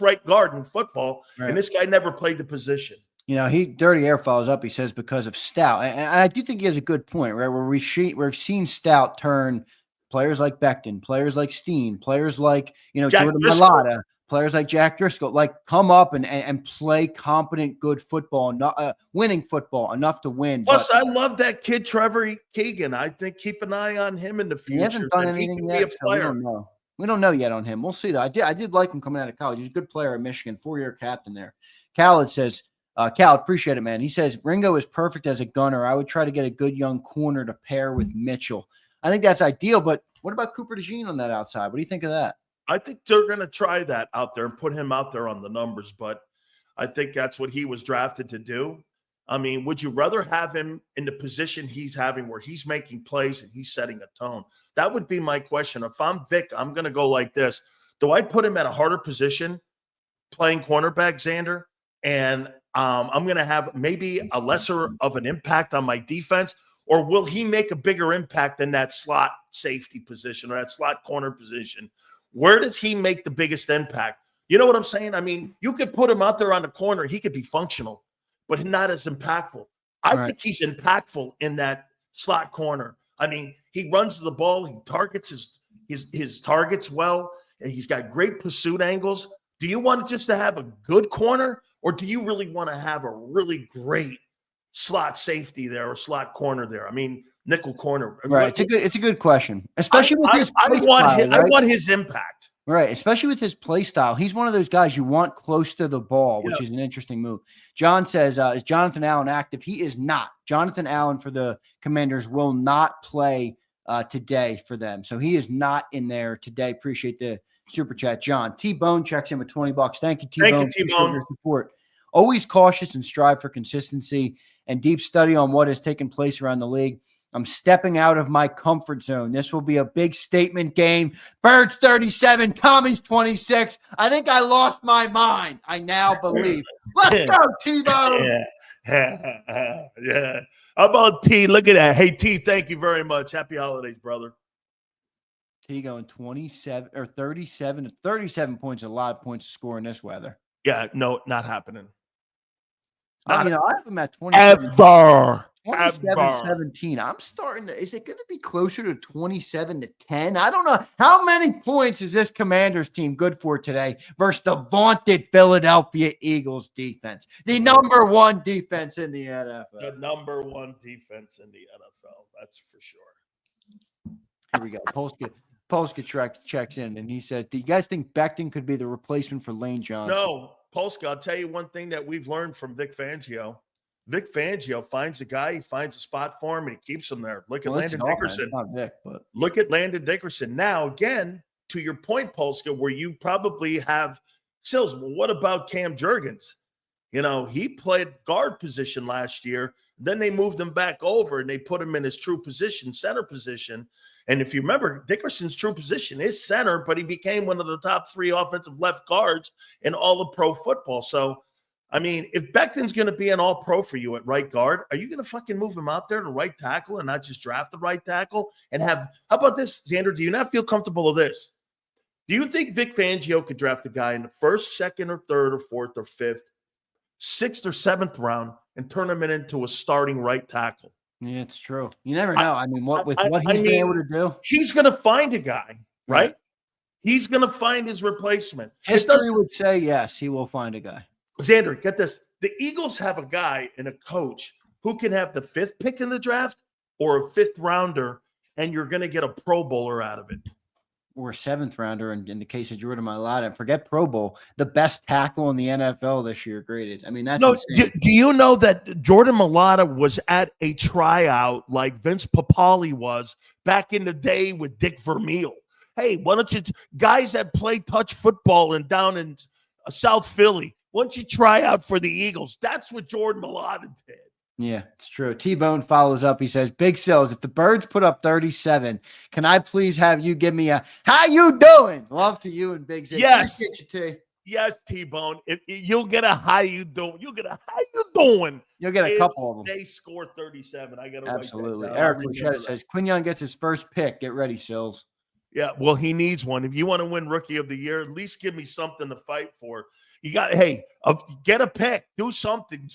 right guard in football, and this guy never played the position. You know, Dirty Air follows up. He says because of Stout, and I do think he has a good point, right? Where we've seen Stout turn players like Becton, players like Steen, players like Jordan Mailata, players like Jack Driscoll, like come up and play competent, good football, not winning football enough to win. Plus, I love that kid Trevor Keegan. I think keep an eye on him in the future. He hasn't done anything yet. So we don't know. We don't know yet on him. We'll see though. I did like him coming out of college. He's a good player at Michigan, 4-year captain there. Khaled says, Cal, appreciate it, man. He says Ringo is perfect as a gunner. I would try to get a good young corner to pair with Mitchell. I think that's ideal. But what about Cooper DeJean on that outside? What do you think of that? I think they're going to try that out there and put him out there on the numbers, but I think that's what he was drafted to do. I mean, would you rather have him in the position he's having where he's making plays and he's setting a tone? That would be my question. If I'm Vic, I'm going to go like this. Do I put him at a harder position playing cornerback, Zander, and I'm going to have maybe a lesser of an impact on my defense, or will he make a bigger impact in that slot safety position or that slot corner position? Where does he make the biggest impact? You know what I'm saying? I mean, you could put him out there on the corner. He could be functional, but not as impactful. I think he's impactful in that slot corner. I mean, he runs the ball. He targets his targets well, and he's got great pursuit angles. Do you want just to have a good corner, or do you really want to have a really great slot safety there or slot corner there? I mean, nickel corner. Right. It's a good question, especially with his I want his impact. Right. Especially with his play style. He's one of those guys you want close to the ball, which is an interesting move. John says, is Jonathan Allen active? He is not. Jonathan Allen for the Commanders will not play today for them. So he is not in there today. Appreciate the super chat, John. T-Bone checks in with $20. Thank you, T-Bone. Thank you, T-Bone. For your support. Always cautious and strive for consistency and deep study on what has taken place around the league. I'm stepping out of my comfort zone. This will be a big statement game. Birds 37, Commies 26. I think I lost my mind. I now believe. Let's go, T-Bone. Yeah. How about T? Look at that. Hey, T, thank you very much. Happy holidays, brother. T going 27 or 37. 37 points, a lot of points to score in this weather. Yeah, no, not happening. I have him at 27. 27-17. I'm starting to. Is it going to be closer to 27-10? I don't know. How many points is this Commanders team good for today versus the vaunted Philadelphia Eagles defense? The number one defense in the NFL. The number one defense in the NFL. That's for sure. Here we go. Polska checks in, and he said, do you guys think Becton could be the replacement for Lane Johnson? No. Polska, I'll tell you one thing that we've learned from Vic Fangio. Vic Fangio finds a guy, he finds a spot for him, and he keeps him there. Look at Landon Dickerson. Look at Landon Dickerson. Now, again, to your point, Polska, where you probably have Sills. Well, what about Cam Jurgens? You know, he played guard position last year. Then they moved him back over, and they put him in his true position, center position. And if you remember, Dickerson's true position is center, but he became one of the top 3 offensive left guards in all of pro football. So, I mean, if Becton's going to be an all-pro for you at right guard, are you going to fucking move him out there to right tackle and not just draft the right tackle and have – how about this, Zander? Do you not feel comfortable with this? Do you think Vic Fangio could draft a guy in the 1st, 2nd, or 3rd, or 4th, or 5th, 6th or 7th round and turn him into a starting right tackle. Yeah, it's true. You never know. I mean, what he's been able to do, he's going to find a guy, right? He's going to find his replacement. History would say yes, he will find a guy. Zander, get this. The Eagles have a guy and a coach who can have the 5th pick in the draft or a 5th rounder, and you're going to get a Pro Bowler out of it. Or a 7th rounder, and in the case of Jordan Mailata, forget Pro Bowl, the best tackle in the NFL this year graded. I mean, that's insane. Do you know that Jordan Mailata was at a tryout like Vince Papale was back in the day with Dick Vermeil? Hey, why don't you guys that play touch football and down in South Philly, why don't you try out for the Eagles? That's what Jordan Mailata did. Yeah, it's true. T-Bone follows up. He says, Big Sills, if the Birds put up 37, can I please have you give me a how you doing? Love to you and Big Z. Yes. You, T. Yes, T-Bone. You'll get a how you doing. You'll get a how you doing. You'll get a couple of them. They score 37. I got to absolutely. Eric Luchetta says, Quinyon gets his first pick. Get ready, Sills. Yeah, well, he needs one. If you want to win Rookie of the Year, at least give me something to fight for. You got, get a pick. Do something.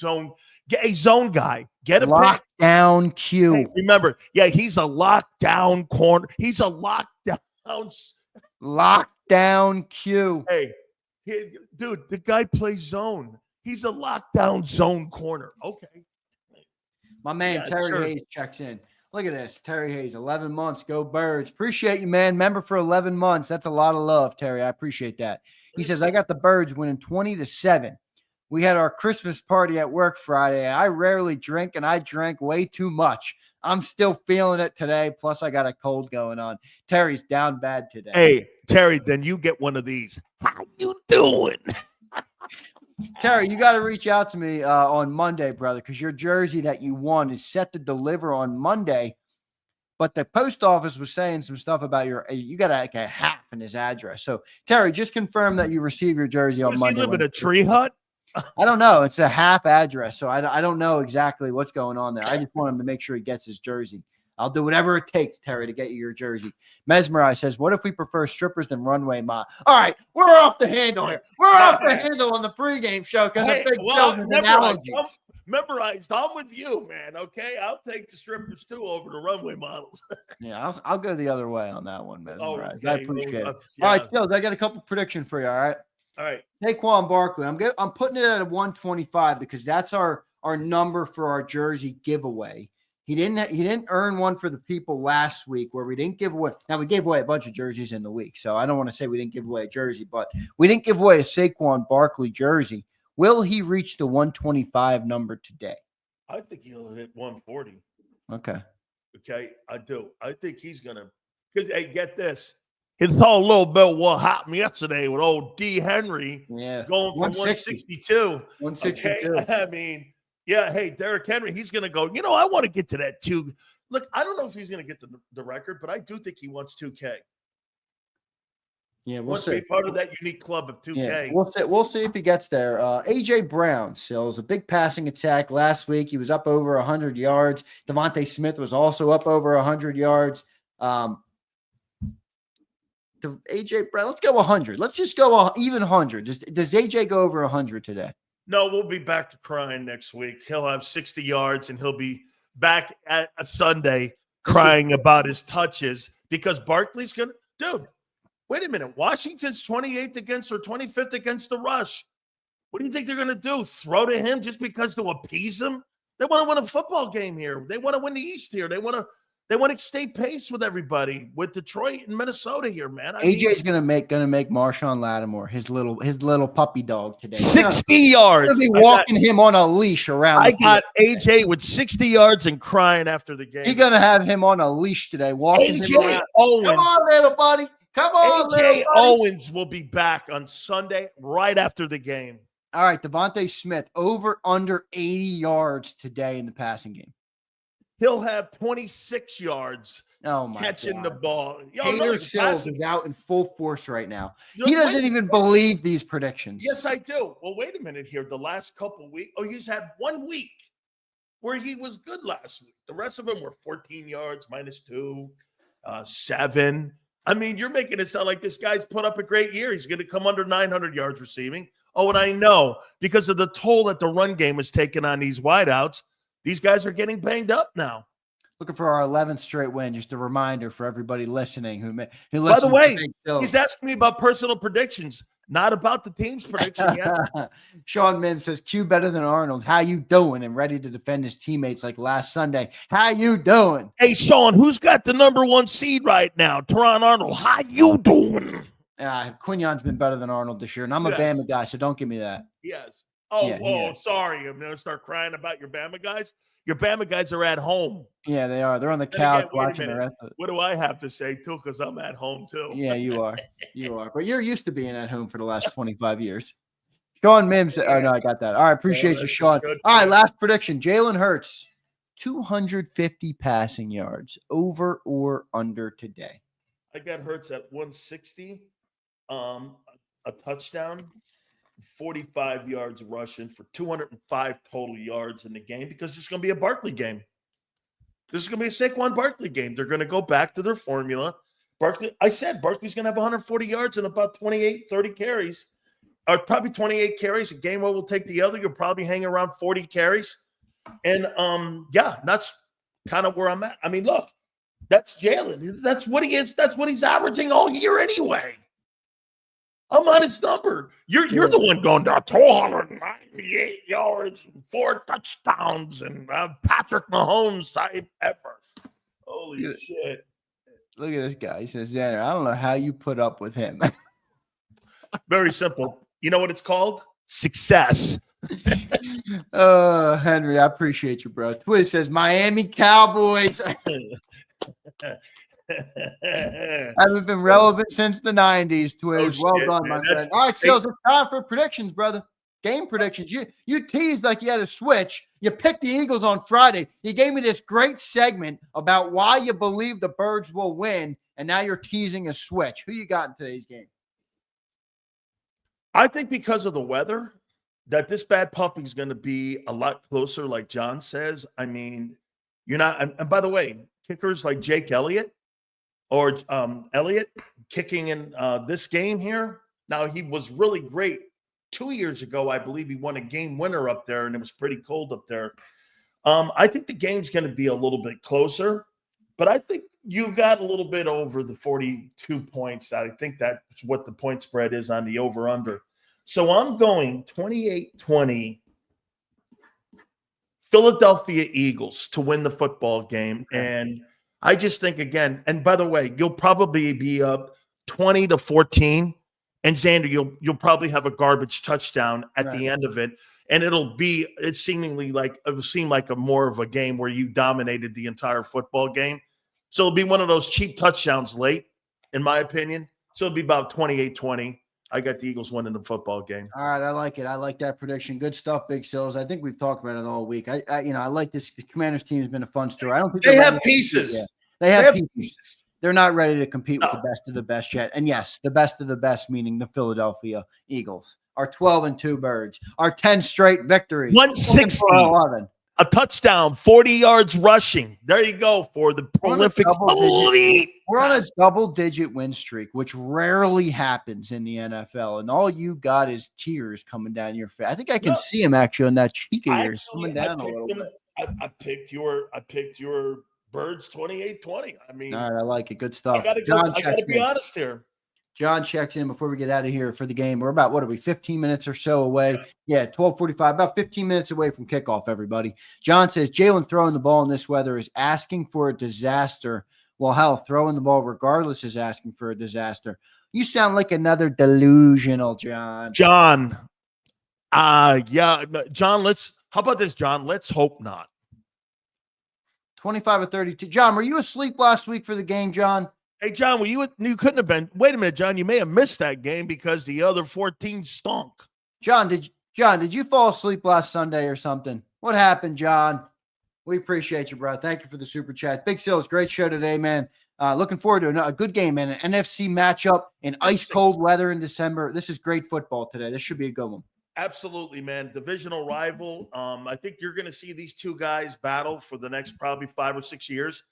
Get a zone guy. Get a pick. Lockdown Q. Hey, remember, he's a lockdown corner. He's a lockdown Q. Hey, dude, the guy plays zone. He's a lockdown zone corner. Okay. My man Terry Hayes checks in. Look at this. Terry Hayes, 11 months. Go Birds. Appreciate you, man. Member for 11 months. That's a lot of love, Terry. I appreciate that. He says, I got the Birds winning 20-7. We had our Christmas party at work Friday. I rarely drink, and I drank way too much. I'm still feeling it today. Plus, I got a cold going on. Terry's down bad today. Hey, Terry, then you get one of these. How you doing? Terry, you got to reach out to me on Monday, brother, because your jersey that you won is set to deliver on Monday. But the post office was saying some stuff about you got like a half in his address. So, Terry, just confirm that you receive your jersey on Monday. Does he live in a tree hut? I don't know. It's a half address, so I don't know exactly what's going on there. I just want him to make sure he gets his jersey. I'll do whatever it takes, Terry, to get you your jersey. Mesmerize says, what if we prefer strippers than runway mod? All right, we're off the handle here. We're off the handle on the pregame show because of Big Sills and analogies. Memorized. I'm with you, man. Okay, I'll take the strippers too over the runway models. Yeah, I'll go the other way on that one, Mesmerized. Okay. I appreciate it. Yeah. All right, Sills, I got a couple predictions for you. All right. All right. Saquon Barkley. I'm putting it at a 125 because that's our number for our jersey giveaway. He didn't earn one for the people last week where we didn't give away. Now we gave away a bunch of jerseys in the week, so I don't want to say we didn't give away a jersey, but we didn't give away a Saquon Barkley jersey. Will he reach the 125 number today? I think he'll hit 140. Okay, I do. I think he's gonna. Because hey, get this. It's all a little bit what happened yesterday with old D. Henry going from 162. 162. Okay? I mean, yeah, hey, Derrick Henry, he's going to go, I want to get to that 2. Look, I don't know if he's going to get the record, but I do think he wants 2K. Yeah, we'll see. Be part of that unique club of 2K. Yeah, we'll see if he gets there. A.J. Brown, Sills, a big passing attack last week. He was up over 100 yards. Devontae Smith was also up over 100 yards. AJ Brown, let's go 100. Let's just go even 100. Does AJ go over 100 today? No, we'll be back to crying next week. He'll have 60 yards and he'll be back at a Sunday crying about his touches because Barkley's going to – dude, wait a minute. Washington's 28th against or 25th against the rush. What do you think they're going to do? Throw to him just because to appease him? They want to win a football game here. They want to win the East here. They want to stay pace with everybody, with Detroit and Minnesota here, man. AJ's gonna make Marshawn Latimore his little puppy dog today. 60 yards. Gonna be walking him on a leash around. I got AJ with 60 yards and crying after the game. He's gonna have him on a leash today, walking him around. Owens. Come on, little buddy. Come on, AJ Owens will be back on Sunday right after the game. All right, Devontae Smith under 80 yards today in the passing game. He'll have 26 yards catching the ball. Hater Sills is out in full force right now. He doesn't even believe these predictions. Yes, I do. Well, wait a minute here. The last couple of weeks, he's had 1 week where he was good last week. The rest of them were 14 yards, -2, 7. I mean, you're making it sound like this guy's put up a great year. He's going to come under 900 yards receiving. Oh, and I know because of the toll that the run game was taking on these wideouts, these guys are getting banged up now. Looking for our 11th straight win. Just a reminder for everybody listening who listens. By the way, he's asking me about personal predictions, not about the team's prediction yet. Sean Mims says, Q better than Arnold. How you doing? And ready to defend his teammates like last Sunday. How you doing? Hey, Sean, who's got the number 1 seed right now? Teron Arnold. How you doing? Quignon's been better than Arnold this year, and I'm a Bama guy, so don't give me that. Yes. Sorry. I'm going to start crying about your Bama guys. Your Bama guys are at home. Yeah, they are. They're on the couch watching the rest of it. What do I have to say, too? Because I'm at home, too. Yeah, you are. You are. But you're used to being at home for the last 25 years. Sean Mims. Oh, no, I got that. All right, appreciate you, Sean. All right, last prediction. Jalen Hurts, 250 passing yards, over or under today? I got Hurts at 160, a touchdown, 45 yards rushing for 205 total yards in the game because it's going to be a Barkley game. This is going to be a Saquon Barkley game. They're going to go back to their formula. Barkley's going to have 140 yards and about 30 carries, or probably 28 carries. A game where we'll take the other. You'll probably hang around 40 carries. And, that's kind of where I'm at. I mean, look, that's Jalen. That's what he is. That's what he's averaging all year anyway. I'm on his number. You're the one going down 298 yards, 4 touchdowns, and Patrick Mahomes type effort. Holy shit. Look at this guy. He says, Zander, I don't know how you put up with him. Very simple. You know what it's called? Success. Henry, I appreciate you, bro. Twiz says, Miami Cowboys. Haven't been relevant since the 90s, Twiz. Well done, my friend. All right, Sills, it's time for predictions, brother. Game predictions. You teased like you had a switch. You picked the Eagles on Friday. You gave me this great segment about why you believe the Birds will win, and now you're teasing a switch. Who you got in today's game? I think because of the weather, that this bad puppy is going to be a lot closer, like John says. I mean, you're not – and by the way, kickers like Jake Elliott or Elliott kicking in this game here. Now, he was really great 2 years ago. I believe he won a game winner up there, and it was pretty cold up there. I think the game's going to be a little bit closer, but I think you got a little bit over the 42 points. I think that's what the point spread is on the over-under. So I'm going 28-20 Philadelphia Eagles to win the football game. And I just think, again, and by the way, you'll probably be up 20-14. And Zander, you'll probably have a garbage touchdown at the end of it. And it'll seem like a more of a game where you dominated the entire football game. So it'll be one of those cheap touchdowns late, in my opinion. So it'll be about 28-20. I got the Eagles winning the football game. All right, I like it. I like that prediction. Good stuff, Big Sills. I think we've talked about it all week. I like this. The Commanders team has been a fun story. I don't think they have pieces. They have pieces. They're not ready to compete with the best of the best yet. And yes, the best of the best, meaning the Philadelphia Eagles. Our 12-2 Birds. Our 10 straight victories. 160. A touchdown, 40 yards rushing. There you go for the prolific elite. We're on a double-digit win streak, which rarely happens in the NFL. And all you got is tears coming down your face. I think I can see him actually on that cheek of yours coming down a little bit. I picked your Birds 28-20. I mean, all right, I like it. Good stuff. I gotta be honest here. John checks in before we get out of here for the game. We're about, 15 minutes or so away? Yeah, 12:45, about 15 minutes away from kickoff, everybody. John says, Jalen throwing the ball in this weather is asking for a disaster. Well, hell, throwing the ball regardless is asking for a disaster. You sound like another delusional, John. John, John, how about this, John? Let's hope not. 25-32. John, were you asleep last week for the game, John? Hey, John, you couldn't have been. Wait a minute, John. You may have missed that game because the other 14 stunk. John, did you fall asleep last Sunday or something? What happened, John? We appreciate you, bro. Thank you for the super chat. Big Sills, great show today, man. Looking forward to a good game, man. An NFC matchup in ice-cold weather in December. This is great football today. This should be a good one. Absolutely, man. Divisional rival. I think you're going to see these two guys battle for the next probably 5 or 6 years.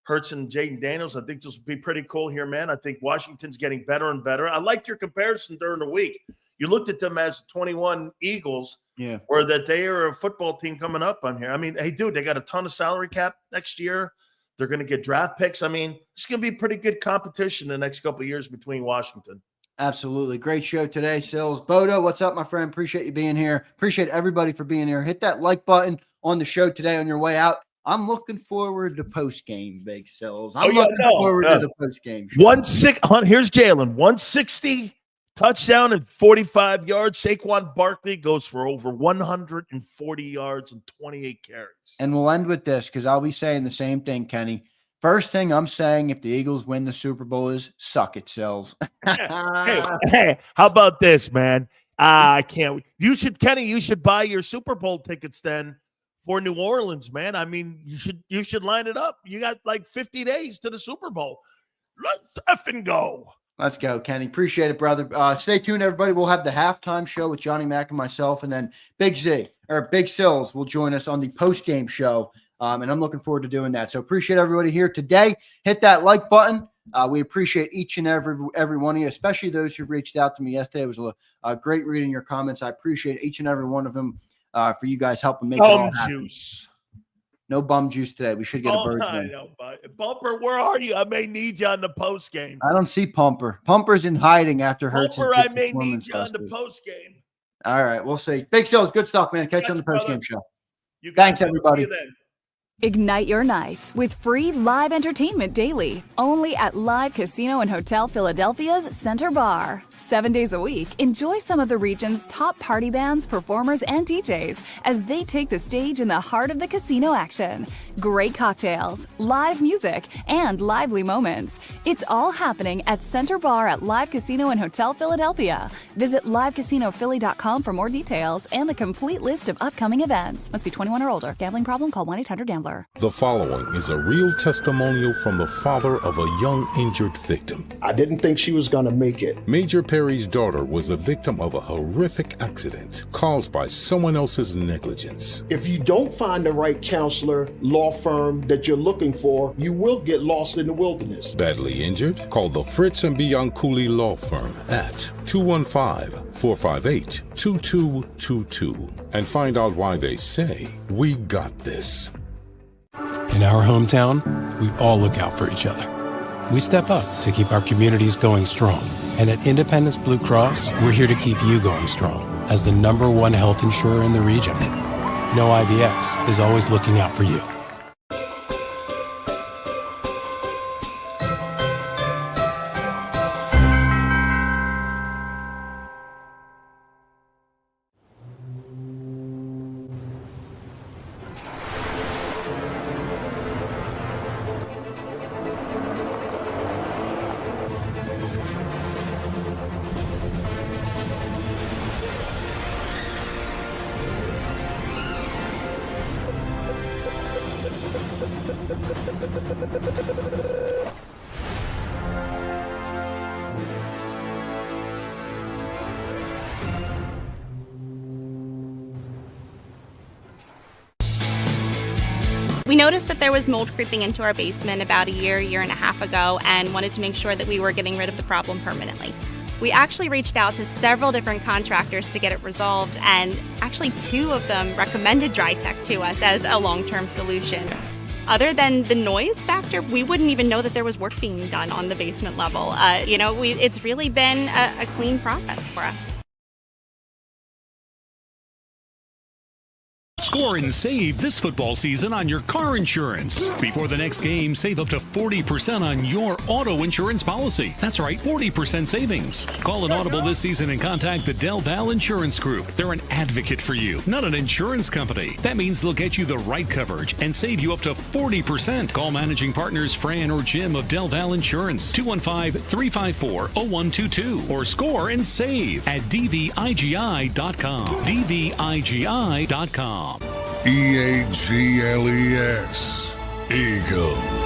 Hurts and Jayden Daniels. I think this will be pretty cool here, man. I think Washington's getting better and better. I liked your comparison during the week. you looked at them as 21 Eagles, or that they are a football team coming up on here. I mean, hey, dude, they got a ton of salary cap next year. They're going to get draft picks. I mean, it's going to be pretty good competition the next couple of years between Washington. Absolutely. Great show today, Sills. Bodo, what's up, my friend? Appreciate you being here. Appreciate everybody for being here. Hit that like button on the show today on your way out. I'm looking forward to post-game, Big Sills. I'm looking forward to the post-game show. Here's Jalen. 160, touchdown and 45 yards. Saquon Barkley goes for over 140 yards and 28 carries. And we'll end with this because I'll be saying the same thing, Kenny. First thing I'm saying if the Eagles win the Super Bowl is suck it, Sills. hey, how about this, man? I can't. You should buy your Super Bowl tickets then for New Orleans, man. I mean, you should line it up. You got like 50 days to the Super Bowl. Let's effing go. Let's go, Kenny. Appreciate it, brother. Stay tuned, everybody. We'll have the halftime show with Johnny Mack and myself, and then Big Sills will join us on the post-game show. And I'm looking forward to doing that. So appreciate everybody here today. Hit that like button. We appreciate each and every one of you, especially those who reached out to me yesterday. It was a great reading your comments. I appreciate each and every one of them for you guys helping make it all happen. No bum juice today. We should get a bird's name. Bumper, where are you? I may need you on the post game. I don't see Pumper. Pumper's in hiding after Hurts. Bumper, I may need you on the post game. All right, we'll see. Big Sills, good stuff, man. Catch you on the post game show. Thanks, everybody. Ignite your nights with free live entertainment daily, only at Live Casino and Hotel Philadelphia's Center Bar. 7 days a week, enjoy some of the region's top party bands, performers, and DJs as they take the stage in the heart of the casino action. Great cocktails, live music, and lively moments. It's all happening at Center Bar at Live Casino and Hotel Philadelphia. Visit livecasinophilly.com for more details and the complete list of upcoming events. Must be 21 or older. Gambling problem? Call 1-800-GAMBLER. The following is a real testimonial from the father of a young injured victim. I didn't think she was going to make it. Major Perry's daughter was the victim of a horrific accident caused by someone else's negligence. If you don't find the right counselor, law firm that you're looking for, you will get lost in the wilderness. Badly injured? Call the Fritz and Bianculli Law Firm at 215-458-2222 and find out why they say, "We got this." In our hometown, we all look out for each other. We step up to keep our communities going strong. And at Independence Blue Cross, we're here to keep you going strong as the #1 health insurer in the region. No IBX is always looking out for you. We noticed that there was mold creeping into our basement about a year and a half ago, and wanted to make sure that we were getting rid of the problem permanently. We actually reached out to several different contractors to get it resolved, and actually 2 of them recommended DryTech to us as a long-term solution. Other than the noise factor, we wouldn't even know that there was work being done on the basement level. It's really been a clean process for us. Score and save this football season on your car insurance. Before the next game, save up to 40% on your auto insurance policy. That's right, 40% savings. Call an audible this season and contact the Del Val Insurance Group. They're an advocate for you, not an insurance company. That means they'll get you the right coverage and save you up to 40%. Call managing partners Fran or Jim of Del Val Insurance, 215-354-0122, or score and save at dvigi.com. dvigi.com. EAGLES. Eagles.